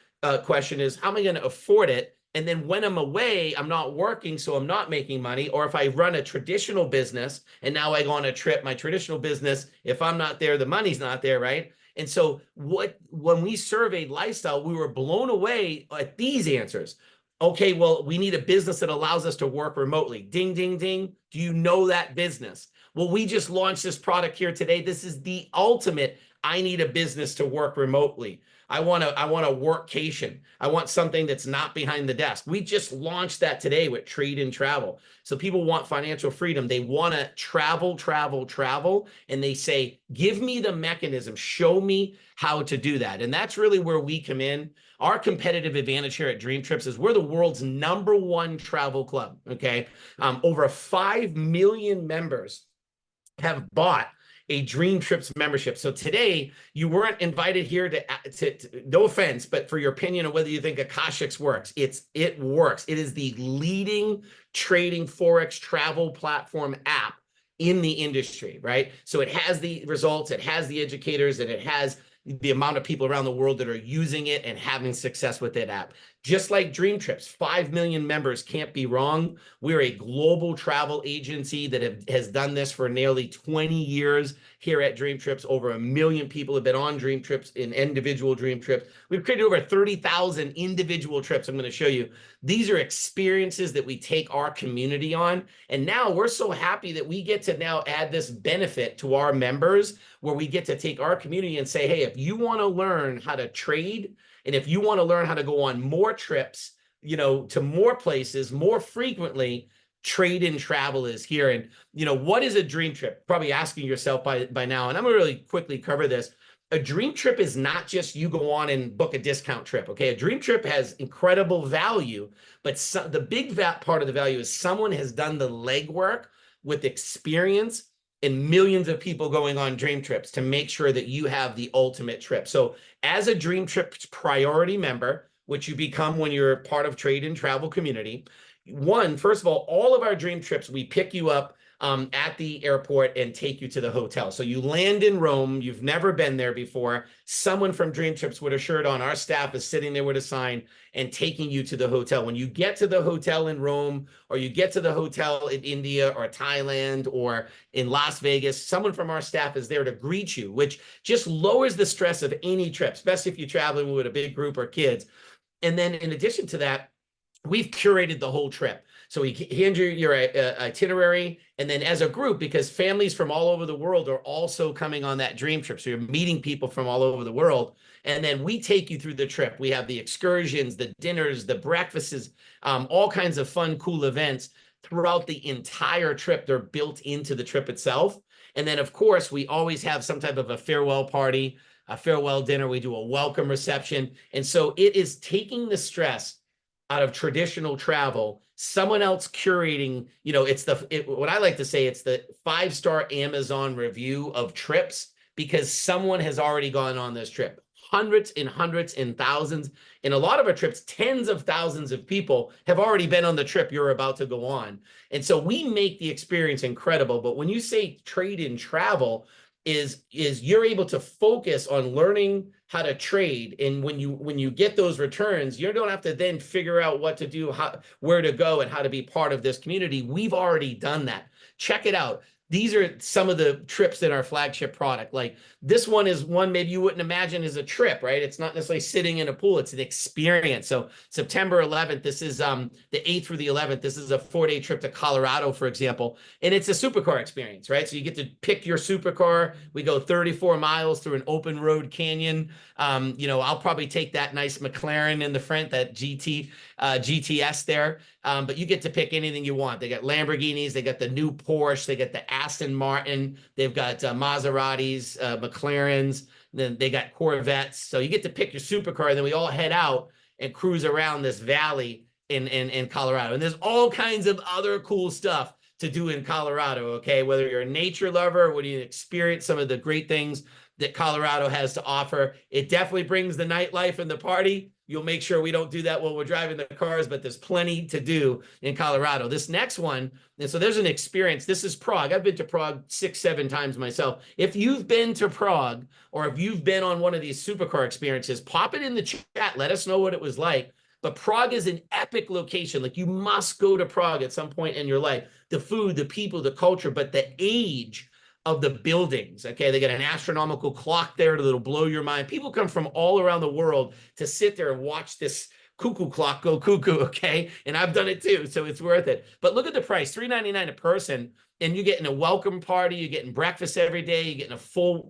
question is, how am I going to afford it? And then when I'm away, I'm not working, so I'm not making money. Or if I run a traditional business and now I go on a trip, my traditional business, if I'm not there, the money's not there, right? And so when we surveyed lifestyle, we were blown away at these answers. Okay, well, we need a business that allows us to work remotely. Ding, ding, ding. Do you know that business? Well, we just launched this product here today. This is the ultimate. I need a business to work remotely. I want a workcation. I want something that's not behind the desk. We just launched that today with Trade and Travel. So people want financial freedom. They want to travel, travel, travel. And they say, give me the mechanism. Show me how to do that. And that's really where we come in. Our competitive advantage here at Dream Trips is we're the world's #1 travel club. Okay. Over 5 million members have bought a Dream Trips membership. So today you weren't invited here to no offense, but for your opinion on whether you think Akashics works, it works. It is the leading trading Forex travel platform app in the industry, right? So it has the results, it has the educators, and it has the amount of people around the world that are using it and having success with that app. Just like Dream Trips, 5 million members can't be wrong. We're a global travel agency that has done this for nearly 20 years here at Dream Trips. Over 1 million people have been on Dream Trips in individual Dream Trips. We've created over 30,000 individual trips. I'm going to show you. These are experiences that we take our community on. And now we're so happy that we get to now add this benefit to our members where we get to take our community and say, hey, if you want to learn how to trade, and if you want to learn how to go on more trips, you know, to more places more frequently, Trade and Travel is here. And, you know, what is a dream trip? Probably asking yourself by now, and I'm going to really quickly cover this. A dream trip is not just you go on and book a discount trip, okay? A dream trip has incredible value, but the big part of the value is someone has done the legwork with experience and millions of people going on dream trips to make sure that you have the ultimate trip. So as a Dream Trips priority member, which you become when you're part of Trade and Travel community, first of all of our dream trips, we pick you up at the airport and take you to the hotel. So you land in Rome, you've never been there before. Someone from Dream Trips with a shirt on, our staff is sitting there with a sign and taking you to the hotel. When you get to the hotel in Rome, or you get to the hotel in India or Thailand or in Las Vegas, someone from our staff is there to greet you, which just lowers the stress of any trip, especially if you're traveling with a big group or kids. And then in addition to that, we've curated the whole trip. So we hand you your itinerary, and then as a group, because families from all over the world are also coming on that dream trip. So you're meeting people from all over the world. And then we take you through the trip. We have the excursions, the dinners, the breakfasts, all kinds of fun, cool events throughout the entire trip. They're built into the trip itself. And then, of course, we always have some type of a farewell party, a farewell dinner. We do a welcome reception. And so it is taking the stress out of traditional travel, someone else curating, you know, what I like to say, it's the 5-star Amazon review of trips, because someone has already gone on this trip. Hundreds and thousands, and a lot of our trips, tens of thousands of people have already been on the trip you're about to go on. And so we make the experience incredible. But when you say Trade and Travel, is you're able to focus on learning how to trade, and when you get those returns, you don't have to then figure out what to do, where to go, and how to be part of this community. We've already done that. Check it out. These are some of the trips in our flagship product. Like this one is one maybe you wouldn't imagine is a trip, right? It's not necessarily sitting in a pool. It's an experience. So September 11th, this is the 8th through the 11th. This is a 4-day trip to Colorado, for example. And it's a supercar experience, right? So you get to pick your supercar. We go 34 miles through an open road canyon. You know, I'll probably take that nice McLaren in the front, that GTS there. But you get to pick anything you want. They got Lamborghinis, they got the new Porsche, they got the Aston Martin, they've got Maseratis, McLarens, then they got Corvettes. So you get to pick your supercar, and then we all head out and cruise around this valley in Colorado. And there's all kinds of other cool stuff to do in Colorado, okay? Whether you're a nature lover, whether you experience some of the great things that Colorado has to offer. It definitely brings the nightlife and the party. You'll make sure we don't do that while we're driving the cars, but there's plenty to do in Colorado. This next one, and so there's an experience. This is Prague. I've been to Prague 6-7 times myself. If you've been to Prague, or if you've been on one of these supercar experiences, pop it in the chat. Let us know what it was like. But Prague is an epic location. Like, you must go to Prague at some point in your life. The food, the people, the culture, but the age of the buildings. Okay, they got an astronomical clock there that'll blow your mind. People come from all around the world to sit there and watch this cuckoo clock go cuckoo, okay? And I've done it too, so it's worth it. But look at the price, $3.99 a person, and you're getting a welcome party, you're getting breakfast every day, you're getting a full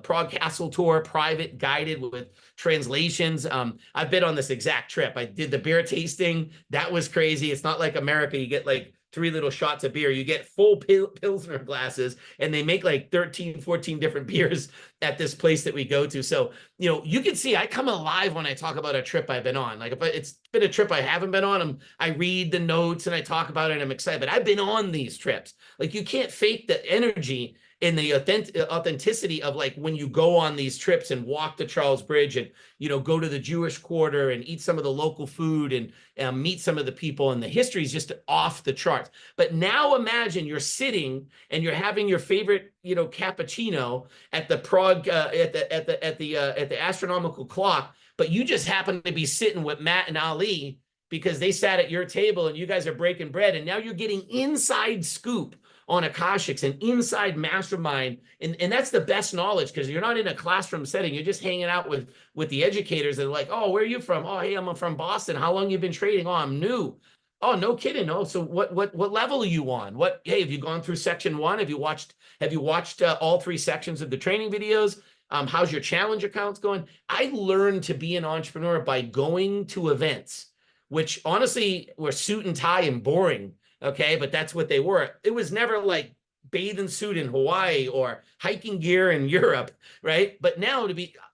Prague Castle tour, private, guided with translations. I've been on this exact trip. I did the beer tasting. That was crazy. It's not like America. You get like 3 little shots of beer. You get full Pilsner glasses, and they make like 13, 14 different beers at this place that we go to. So, you know, you can see I come alive when I talk about a trip I've been on. Like if it's been a trip I haven't been on, I read the notes and I talk about it and I'm excited, but I've been on these trips. Like you can't fake the energy and the authenticity of like when you go on these trips and walk the Charles Bridge and, you know, go to the Jewish Quarter and eat some of the local food and meet some of the people, and the history is just off the charts. But now imagine you're sitting and you're having your favorite, you know, cappuccino at the Prague at the astronomical clock, but you just happen to be sitting with Matt and Ali because they sat at your table and you guys are breaking bread, and now you're getting inside scoop on Akashics and inside mastermind. And that's the best knowledge, because you're not in a classroom setting. You're just hanging out with the educators that are like, oh, where are you from? Oh, hey, I'm from Boston. How long you been trading? Oh, I'm new. Oh, no kidding. Oh, so what level are you on? Hey, have you gone through section 1? Have you watched all 3 sections of the training videos? How's your challenge accounts going? I learned to be an entrepreneur by going to events, which honestly were suit and tie and boring. Okay, but that's what they were. It was never like bathing suit in Hawaii or hiking gear in Europe, right? But now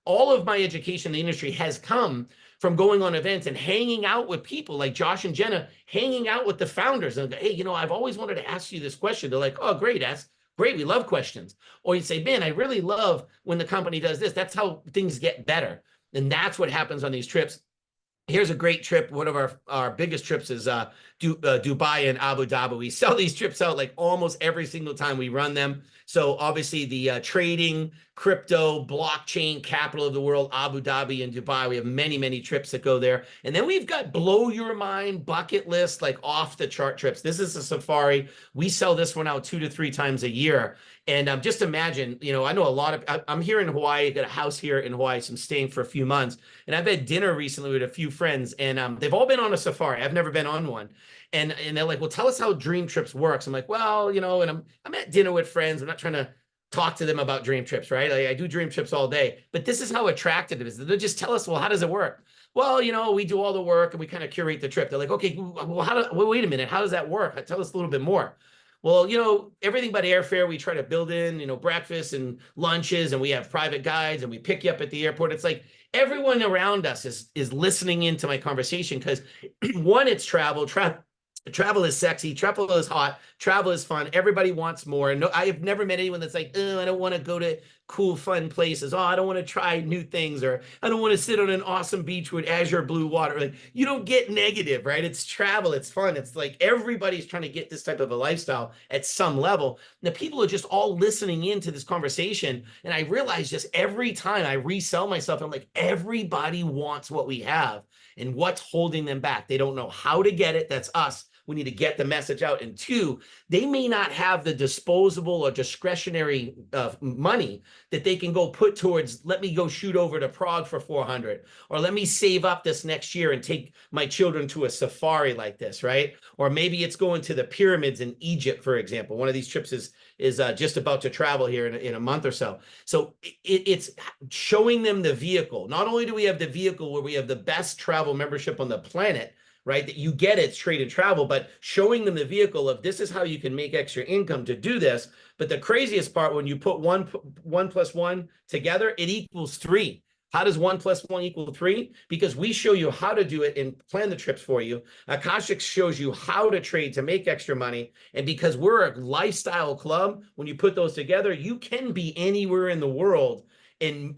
all of my education in the industry has come from going on events and hanging out with people like Josh and Jenna, hanging out with the founders and go, hey, you know, I've always wanted to ask you this question. They're like, oh, great, great, we love questions. Or you say, man, I really love when the company does this. That's how things get better. And that's what happens on these trips. Here's a great trip. One of our biggest trips is Dubai and Abu Dhabi. We sell these trips out like almost every single time we run them. So obviously the trading, crypto, blockchain capital of the world, Abu Dhabi and Dubai. We have many, many trips that go there. And then we've got blow your mind bucket list, like off the chart trips. This is a safari. We sell this one out 2 to 3 times a year. And just imagine, you know, I know I'm here in Hawaii, I got a house here in Hawaii, so I'm staying for a few months. And I've had dinner recently with a few friends, and they've all been on a safari. I've never been on one. And they're like, well, tell us how Dream Trips works. I'm like, well, you know, and I'm at dinner with friends. I'm not trying to talk to them about Dream Trips, right? Like, I do Dream Trips all day, but this is how attractive it is. They'll just tell us, well, how does it work? Well, you know, we do all the work and we kind of curate the trip. They're like, okay, well, wait a minute. How does that work? Tell us a little bit more. Well, you know, everything but airfare, we try to build in, you know, breakfast and lunches, and we have private guides, and we pick you up at the airport. It's like everyone around us is listening into my conversation, because one, it's travel is sexy, travel is hot, travel is fun. Everybody wants more. No, I have never met anyone that's like, oh, I don't want to go to cool, fun places. Oh, I don't want to try new things, or I don't want to sit on an awesome beach with azure blue water. Like, you don't get negative, right? It's travel, it's fun. It's like everybody's trying to get this type of a lifestyle at some level. The people are just all listening into this conversation. And I realize just every time I resell myself, I'm like, everybody wants what we have, and what's holding them back? They don't know how to get it. That's us. We need to get the message out. And 2, they may not have the disposable or discretionary money that they can go put towards, let me go shoot over to Prague for 400, or let me save up this next year and take my children to a safari like this, right? Or maybe it's going to the pyramids in Egypt, for example. One of these trips is just about to travel here in a month or so. So it's showing them the vehicle. Not only do we have the vehicle where we have the best travel membership on the planet, right, that you get it straight and travel, but showing them the vehicle of this is how you can make extra income to do this. But the craziest part, when you put one plus one together, it equals 3. How does 1 plus 1 equal 3? Because we show you how to do it and plan the trips for you. Akashic shows you how to trade to make extra money. And because we're a lifestyle club, when you put those together, you can be anywhere in the world in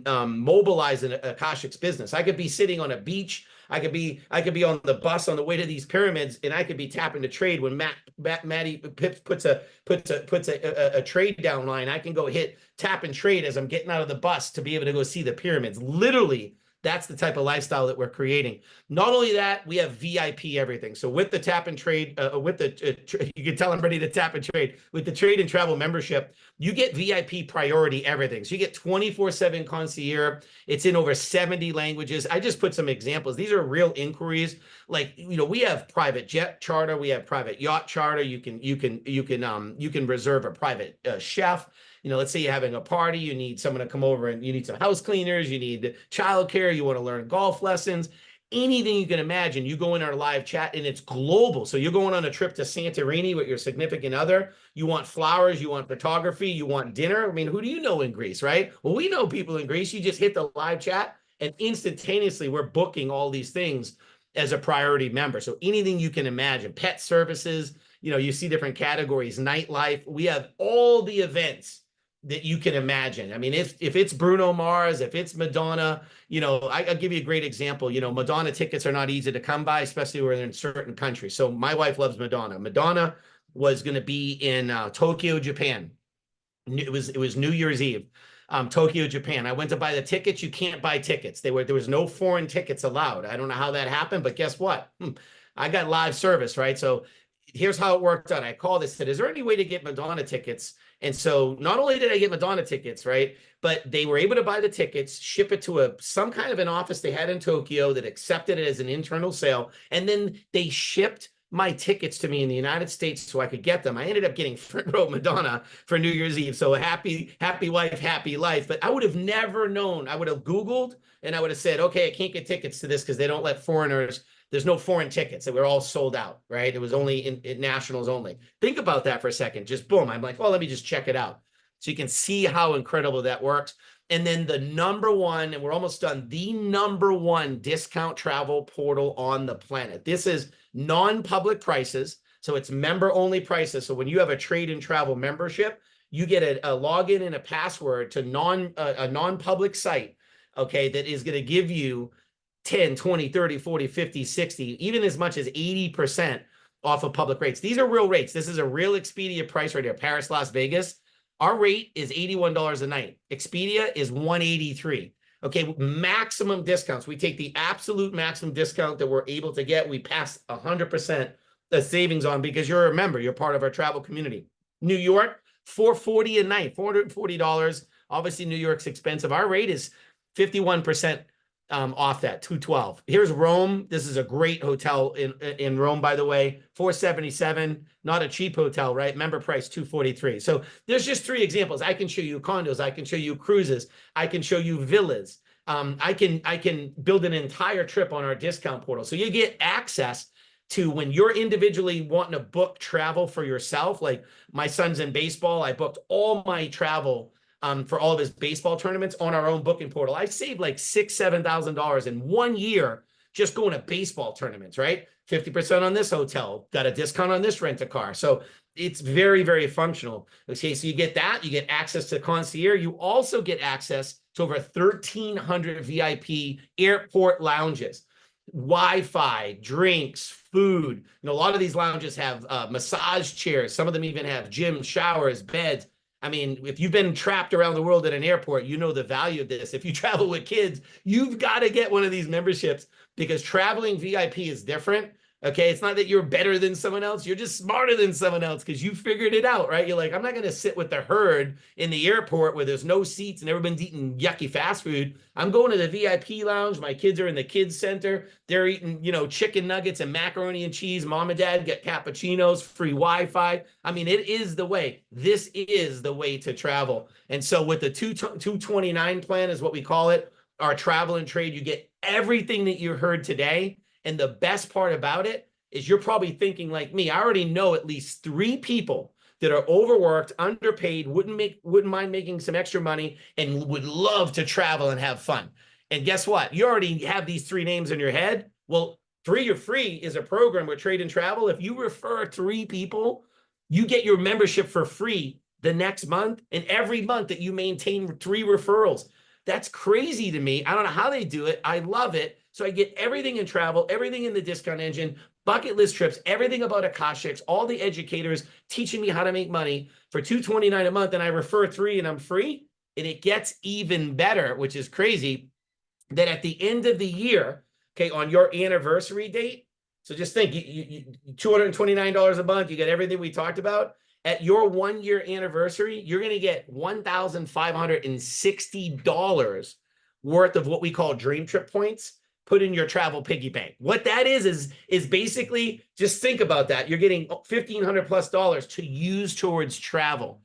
mobilizing Akashic's business. I could be sitting on a beach. I could be on the bus on the way to these pyramids, and I could be tapping to trade when Matty Pips puts a trade down line. I can go tap and trade as I'm getting out of the bus to be able to go see the pyramids. Literally, That's the type of lifestyle that we're creating. Not only that, we have VIP everything. So with the tap and trade, you can tell I'm ready to tap and trade. With the trade and travel membership, you get VIP priority everything. So you get 24/7 concierge. It's in over 70 languages. I just put some examples. These are real inquiries. Like, we have private jet charter, we have private yacht charter. You can reserve a private chef. Let's say you're having a party, you need someone to come over and you need some house cleaners, you need childcare, you want to learn golf lessons, anything you can imagine. You go in our live chat and it's global. So you're going on a trip to Santorini with your significant other. You want flowers, you want photography, you want dinner. I mean, who do you know in Greece, right? Well, we know people in Greece. You just hit the live chat and instantaneously we're booking all these things as a priority member. So anything you can imagine, pet services, you see different categories, nightlife. We have all the events that you can imagine. I mean, if it's Bruno Mars, if it's Madonna, I'll give you a great example. Madonna tickets are not easy to come by, especially when they're in certain countries. So my wife loves Madonna. Madonna was going to be in Tokyo, Japan. It was New Year's Eve. Tokyo, Japan. I went to buy the tickets. You can't buy tickets. There was no foreign tickets allowed. I don't know how that happened, but guess what? I got live service, right? So here's how it worked out. I called, I said, is there any way to get Madonna tickets? And so not only did I get Madonna tickets, right, but they were able to buy the tickets, ship it to some kind of an office they had in Tokyo that accepted it as an internal sale. And then they shipped my tickets to me in the United States so I could get them. I ended up getting front row Madonna for New Year's Eve. So happy wife, happy life. But I would have never known. I would have Googled and I would have said, okay, I can't get tickets to this because they don't let foreigners. There's no foreign tickets. They were all sold out, right? It was only in nationals only. Think about that for a second. Just boom. I'm like, well, let me just check it out. So you can see how incredible that works. And then the number one, and we're almost done, the number one discount travel portal on the planet. This is non-public prices. So it's member-only prices. So when you have a trade and travel membership, you get a login and a password to a non-public site, okay, that is going to give you 10, 20, 30, 40, 50, 60, even as much as 80% off of public rates. These are real rates. This is a real Expedia price right here. Paris, Las Vegas. Our rate is $81 a night. Expedia is $183. Okay, maximum discounts. We take the absolute maximum discount that we're able to get. We pass 100% the savings on because you're a member. You're part of our travel community. New York, $440 a night, $440. Obviously, New York's expensive. Our rate is 51% off that, $212. Here's Rome. This is a great hotel in Rome, by the way, $477. Not a cheap hotel, right? Member price $243. So there's just 3 examples. I can show you condos. I can show you cruises. I can show you villas. I can build an entire trip on our discount portal. So you get access to when you're individually wanting to book travel for yourself. Like my son's in baseball. I booked all my travel for all of his baseball tournaments on our own booking portal. I saved like $6,000, $7,000 in 1 year just going to baseball tournaments, right? 50% on this hotel, got a discount on this rent-a-car. So it's very, very functional. Okay, so you get that, you get access to concierge. You also get access to over 1,300 VIP airport lounges, Wi-Fi, drinks, food. A lot of these lounges have massage chairs. Some of them even have gyms, showers, beds. I mean, if you've been trapped around the world at an airport, you know the value of this. If you travel with kids, you've got to get one of these memberships because traveling VIP is different. Okay, it's not that you're better than someone else. You're just smarter than someone else because you figured it out, right? You're like, I'm not going to sit with the herd in the airport where there's no seats and everyone's eating yucky fast food. I'm going to the VIP lounge. My kids are in the kids center. They're eating, chicken nuggets and macaroni and cheese. Mom and dad get cappuccinos, free Wi-Fi. I mean, it is the way. This is the way to travel. And so with the 229 plan is what we call it, our travel and trade, you get everything that you heard today. And the best part about it is you're probably thinking like me. I already know at least 3 people that are overworked, underpaid, wouldn't mind making some extra money and would love to travel and have fun. And guess what? You already have these 3 names in your head. Well, 3 or Free is a program with Trade and Travel. If you refer 3 people, you get your membership for free the next month. And every month that you maintain 3 referrals. That's crazy to me. I don't know how they do it. I love it. So I get everything in travel, everything in the discount engine, bucket list trips, everything about Akashics, all the educators teaching me how to make money for $229 a month. And I refer 3 and I'm free. And it gets even better, which is crazy. that at the end of the year, okay, on your anniversary date, so just think, $229 a month, you get everything we talked about. At your 1 year anniversary, you're going to get $1,560 worth of what we call Dream Trip points put in your travel piggy bank. What that is basically, just think about that. You're getting $1,500+ to use towards travel.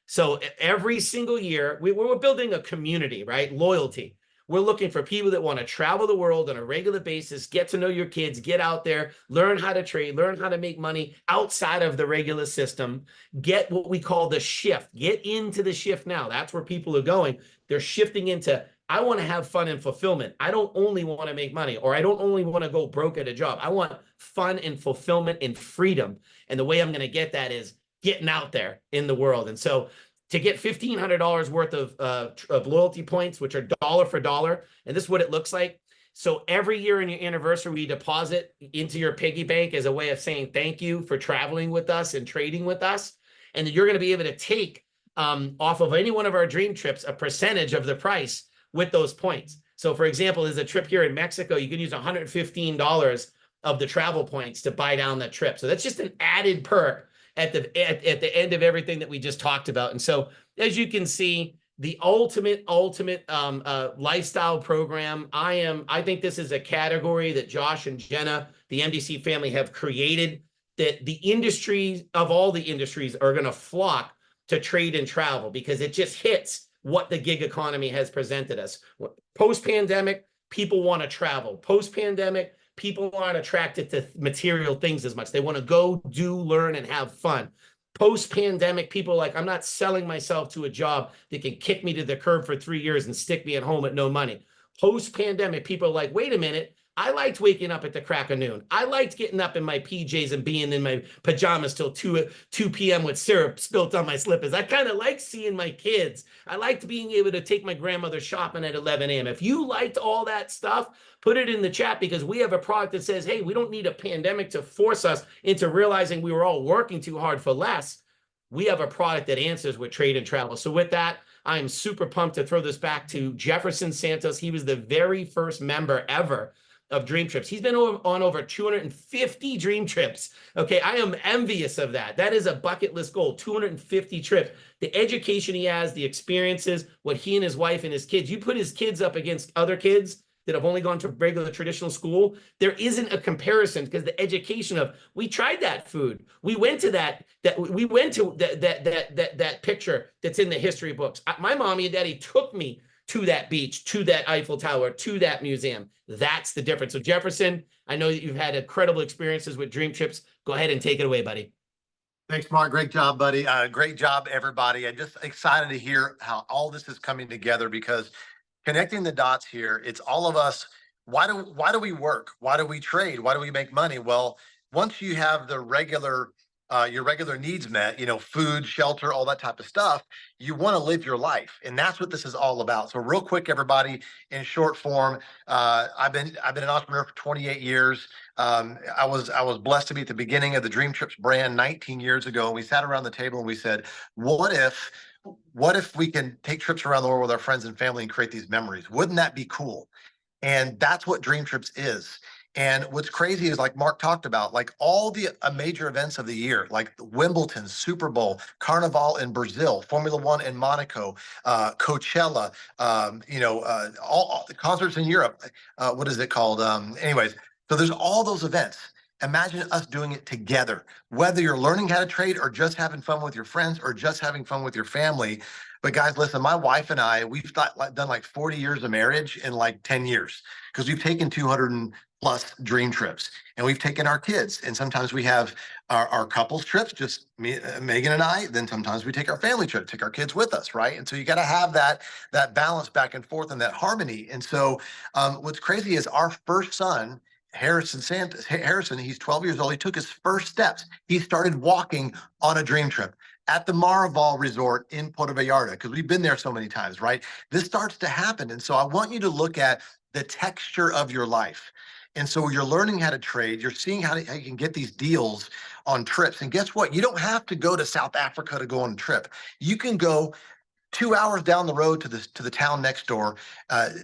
So every single year, we're building a community, right? Loyalty. We're looking for people that want to travel the world on a regular basis, get to know your kids, get out there, learn how to trade, learn how to make money outside of the regular system, get what we call the shift, get into the shift now. That's where people are going. They're shifting into, I want to have fun and fulfillment. I don't only want to make money, or I don't only want to go broke at a job. I want fun and fulfillment and freedom. And the way I'm going to get that is getting out there in the world. And so to get $1,500 worth of loyalty points, which are dollar for dollar, and this is what it looks like. So every year in your anniversary, we deposit into your piggy bank as a way of saying thank you for traveling with us and trading with us. And you're going to be able to take off of any one of our dream trips a percentage of the price with those points. So for example, there's a trip here in Mexico. You can use $115 of the travel points to buy down that trip. So that's just an added perk at the end of everything that we just talked about. And so, as you can see, the ultimate lifestyle program. I think this is a category that Josh and Jenna, the MDC family, have created, that the industries of all the industries are going to flock to trade and travel, because it just hits what the gig economy has presented us. Post-pandemic, people want to travel. Post-pandemic, people aren't attracted to material things as much. They want to go, do, learn, and have fun. Post-pandemic, people are like, I'm not selling myself to a job that can kick me to the curb for 3 years and stick me at home at no money. Post-pandemic, people are like, wait a minute, I liked waking up at the crack of noon. I liked getting up in my PJs and being in my pajamas till 2 p.m. with syrup spilt on my slippers. I kind of like seeing my kids. I liked being able to take my grandmother shopping at 11 a.m. If you liked all that stuff, put it in the chat, because we have a product that says, hey, we don't need a pandemic to force us into realizing we were all working too hard for less. We have a product that answers with trade and travel. So with that, I am super pumped to throw this back to Jefferson Santos. He was the very first member ever of Dream Trips. He's been on over 250 Dream Trips. Okay, I am envious of that. That is a bucket list goal, 250 trips. The education he has, the experiences, what he and his wife and his kids, you put his kids up against other kids that have only gone to regular traditional school, there isn't a comparison, because the education of, we tried that food, we went to that picture that's in the history books. My mommy and daddy took me to that beach, to that Eiffel Tower, to that museum. That's the difference. So Jefferson, I know that you've had incredible experiences with Dream Trips. Go ahead and take it away, buddy. Thanks, Mark. Great job, buddy. Great job, everybody. I'm just excited to hear how all this is coming together, because connecting the dots here, it's all of us. Why do we work? Why do we trade? Why do we make money? Well, once you have the your regular needs met, food, shelter, all that type of stuff, you want to live your life. And that's what this is all about. So real quick, everybody, in short form, I've been an entrepreneur for 28 years. I was blessed to be at the beginning of the Dream Trips brand 19 years ago. And we sat around the table and we said, what if we can take trips around the world with our friends and family and create these memories? Wouldn't that be cool? And that's what Dream Trips is. And what's crazy is, like Mark talked about, like all the major events of the year, like Wimbledon, Super Bowl, Carnival in Brazil, Formula One in Monaco, Coachella, all the concerts in Europe. What is it called? Anyways, so there's all those events. Imagine us doing it together, whether you're learning how to trade or just having fun with your friends or just having fun with your family. But guys, listen, my wife and I, we've done like 40 years of marriage in like 10 years, because we've taken 200+ Dream Trips, and we've taken our kids. And sometimes we have our couples trips, just me, Megan and I. Then sometimes we take our family trip, take our kids with us, right? And so you got to have that balance back and forth and that harmony. And so what's crazy is our first son, Harrison, he's 12 years old. He took his first steps. He started walking on a Dream Trip at the Maraval Resort in Puerto Vallarta, because we've been there so many times, right? This starts to happen. And so I want you to look at the texture of your life. And so you're learning how to trade. You're seeing how you can get these deals on trips. And guess what? You don't have to go to South Africa to go on a trip. You can go 2 hours down the road to the town next door.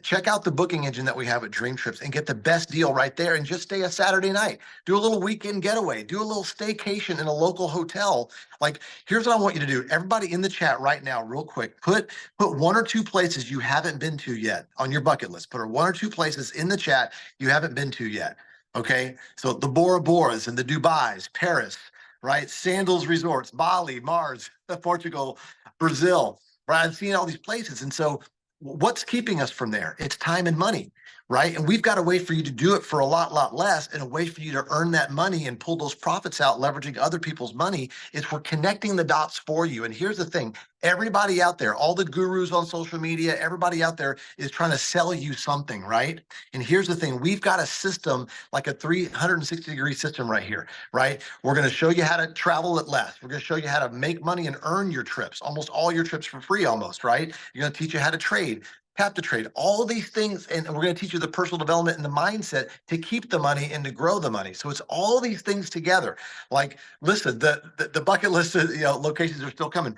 Check out the booking engine that we have at Dream Trips and get the best deal right there, and just stay a Saturday night. Do a little weekend getaway. Do a little staycation in a local hotel. Like, here's what I want you to do. Everybody in the chat right now, real quick, put 1 or 2 places you haven't been to yet on your bucket list. Put 1 or 2 places in the chat you haven't been to yet. Okay, so the Bora Boras and the Dubais, Paris, right? Sandals Resorts, Bali, Mars, Portugal, Brazil, right? I'm seeing all these places. And so what's keeping us from there? It's time and money, right? And we've got a way for you to do it for a lot less, and a way for you to earn that money and pull those profits out, leveraging other people's money. Is we're connecting the dots for you. And here's the thing. Everybody out there, all the gurus on social media, everybody out there is trying to sell you something, right? And here's the thing. We've got a system, like a 360-degree system right here, right? We're going to show you how to travel at less. We're going to show you how to make money and earn your trips, almost all your trips for free almost, right? You're going to teach you how to trade, tap to trade, all of these things. And we're going to teach you the personal development and the mindset to keep the money and to grow the money. So it's all these things together. Like, listen, the bucket list, locations are still coming.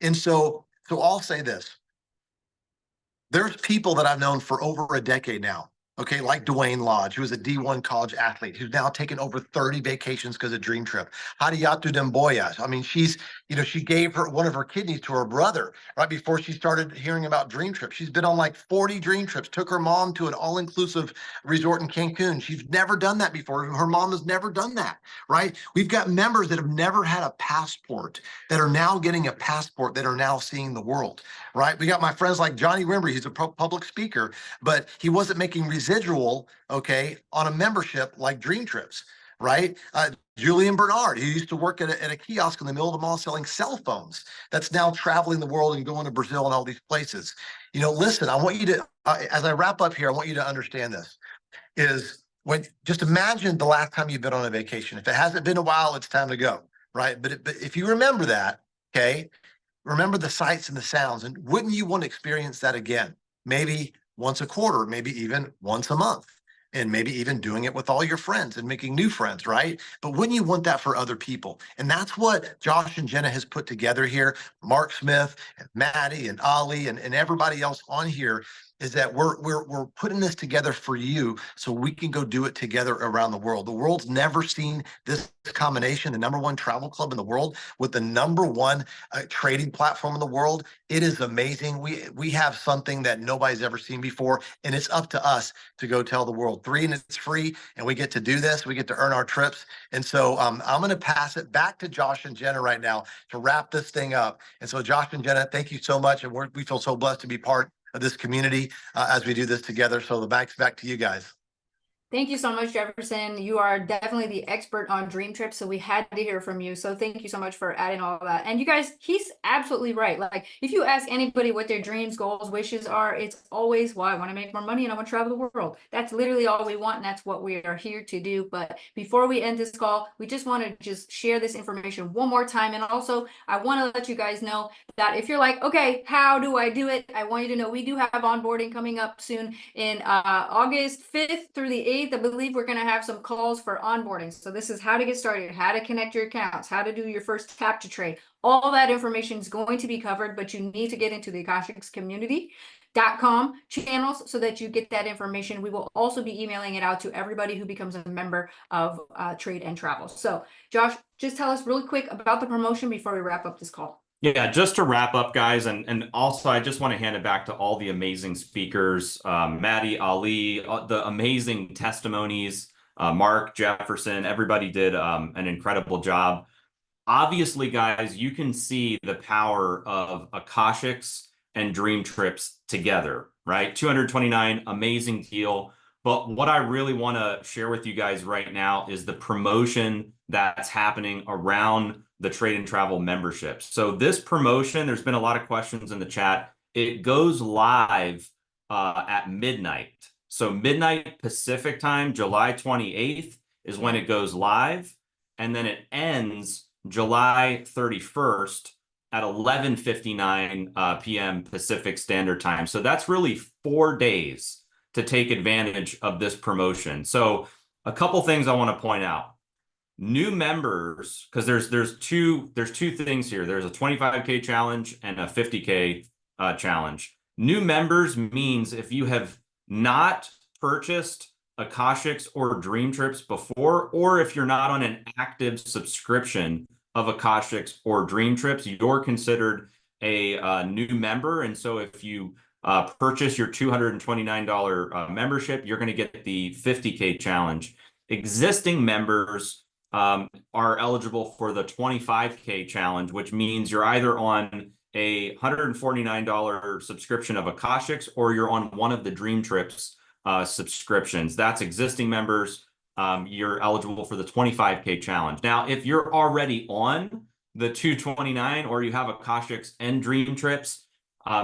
And so I'll say this. There's people that I've known for over a decade now, okay, like Dwayne Lodge, who was a D1 college athlete, who's now taken over 30 vacations because of Dream Trip. Hadiatu Demboya, I mean, she gave one of her kidneys to her brother right before she started hearing about Dream Trip. She's been on like 40 Dream Trips, took her mom to an all-inclusive resort in Cancun. She's never done that before. Her mom has never done that, right? We've got members that have never had a passport that are now getting a passport, that are now seeing the world, right? We got my friends like Johnny Wimber. He's a public speaker, but he wasn't making residual, okay, on a membership like Dream Trips, right? Julian Bernard, he used to work at a kiosk in the middle of the mall selling cell phones, that's now traveling the world and going to Brazil and all these places. Listen, I want you to, as I wrap up here, I want you to understand this, is just imagine the last time you've been on a vacation. If it hasn't been a while, it's time to go, right? But if you remember that, okay, remember the sights and the sounds, and wouldn't you want to experience that again? Maybe once a quarter, maybe even once a month, and maybe even doing it with all your friends and making new friends, right? But wouldn't you want that for other people? And that's what Josh and Jenna has put together here. Mark Smith and Maddie and Ali and everybody else on here, is that we're putting this together for you so we can go do it together around the world. The world's never seen this combination, the #1 travel club in the world with the #1 trading platform in the world. It is amazing. We have something that nobody's ever seen before, and it's up to us to go tell the world. And it's free, and we get to do this. We get to earn our trips. And so I'm going to pass it back to Josh and Jenna right now to wrap this thing up. And so Josh and Jenna, thank you so much. And we feel so blessed to be part of this community as we do this together. So the back to you guys. Thank you so much, Jefferson. You are definitely the expert on Dream Trips, so we had to hear from you. So thank you so much for adding all that. And you guys, he's absolutely right. Like, if you ask anybody what their dreams, goals, wishes are, it's always, well, I want to make more money and I want to travel the world. That's literally all we want, and that's what we are here to do. But before we end this call, we just want to just share this information one more time. And also, I want to let you guys know that if you're like, okay, how do I do it? I want you to know we do have onboarding coming up soon in August 5th through the 8th. I believe we're going to have some calls for onboarding. So this is how to get started, how to connect your accounts, how to do your first tap to trade. All that information is going to be covered, but you need to get into the Akashic community.com channels so that you get that information. We will also be emailing it out to everybody who becomes a member of Trade and Travel. So Josh, just tell us really quick about the promotion before we wrap up this call. Yeah, just to wrap up, guys, and also I just want to hand it back to all the amazing speakers, Maddie, Ali, the amazing testimonies, Mark, Jefferson, everybody did an incredible job. Obviously, guys, you can see the power of Akashics and Dream Trips together, right? 229, amazing deal. But what I really want to share with you guys right now is the promotion that's happening around the Trade and Travel memberships. So this promotion, there's been a lot of questions in the chat. It goes live at midnight. So midnight Pacific time, July 28th is when it goes live. And then it ends July 31st at 11:59 p.m. Pacific Standard Time. So that's really 4 days to take advantage of this promotion. So a couple things I want to point out. New members, because there's two things here. There's a 25K challenge and a 50K challenge. New members means if you have not purchased Akashics or Dream Trips before, or if you're not on an active subscription of Akashics or Dream Trips, you're considered a new member. And so if you purchase your $229 membership, you're going to get the 50K challenge. Existing members are eligible for the 25K challenge, which means you're either on a $149 subscription of Akashics or you're on one of the Dream Trips subscriptions. That's existing members. You're eligible for the 25K challenge. Now, if you're already on the 229 or you have Akashics and Dream Trips,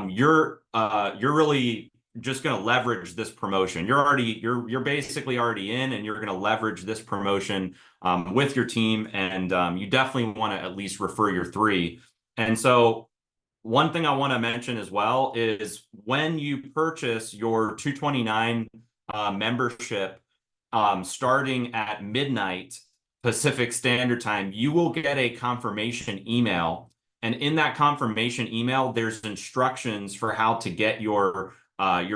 you're really just going to leverage this promotion. You're basically already in, and you're going to leverage this promotion with your team, and you definitely want to at least refer your 3. And so one thing I want to mention as well is when you purchase your 229 membership starting at midnight Pacific Standard Time, you will get a confirmation email. And in that confirmation email, there's instructions for how to get your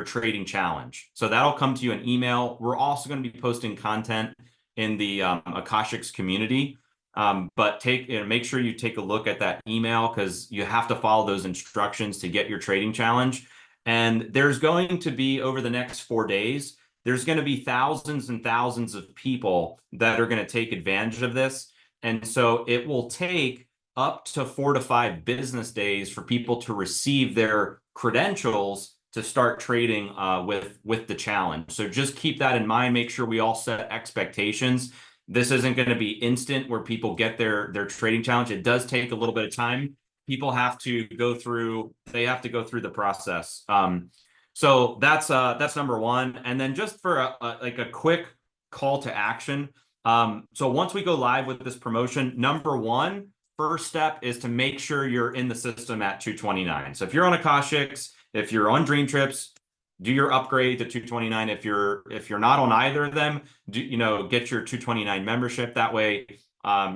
trading challenge. So that'll come to you in email. We're also going to be posting content in the Akashics community. But make sure you take a look at that email, because you have to follow those instructions to get your trading challenge. And there's going to be, over the next 4 days, there's going to be thousands and thousands of people that are going to take advantage of this. And so it will take up to 4 to 5 business days for people to receive their credentials to start trading with the challenge. So just keep that in mind. Make sure we all set expectations. This isn't going to be instant where people get their trading challenge. It does take a little bit of time. People have to go through the process. So that's number one. And then just for a quick call to action. So once we go live with this promotion, number one, first step is to make sure you're in the system at 229. So if you're on Akashics, if you're on Dream Trips, do your upgrade to 229. If you're not on either of them, get your 229 membership. That way,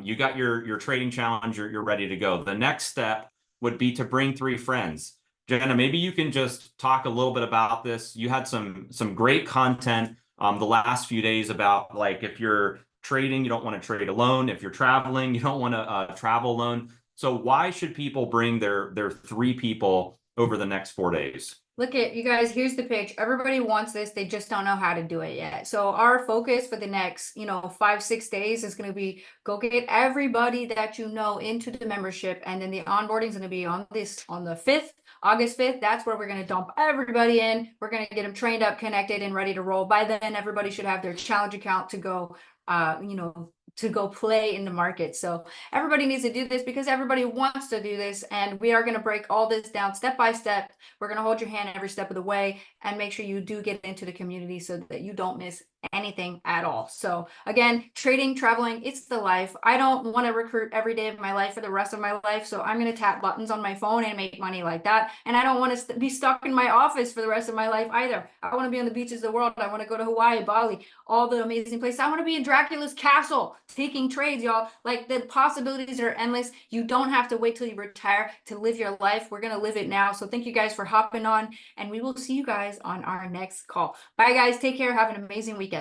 you got your trading challenge. You're ready to go. The next step would be to bring 3 friends. Jenna, maybe you can just talk a little bit about this. You had some great content the last few days about, like, if you're trading, you don't want to trade alone. If you're traveling, you don't want to travel alone. So why should people bring their 3 people over the next 4 days? Look at you guys, here's the pitch. Everybody wants this, they just don't know how to do it yet. So our focus for the next, 5-6 days is going to be go get everybody that you know into the membership, and then the onboarding is going to be on the 5th, August 5th. That's where we're going to dump everybody in. We're going to get them trained up, connected, and ready to roll. By then, everybody should have their challenge account to go, to go play in the market. So everybody needs to do this because everybody wants to do this, and we are going to break all this down step by step. We're going to hold your hand every step of the way and make sure you do get into the community so that you don't miss anything at all. So again, trading, traveling, it's the life. I don't want to recruit every day of my life for the rest of my life. So I'm going to tap buttons on my phone and make money like that. And I don't want to be stuck in my office for the rest of my life either. I want to be on the beaches of the world. I want to go to Hawaii, Bali, all the amazing places. I want to be in Dracula's castle taking trades, y'all. Like, the possibilities are endless. You don't have to wait till you retire to live your life. We're going to live it now. So thank you guys for hopping on, and we will see you guys on our next call. Bye guys. Take care. Have an amazing weekend.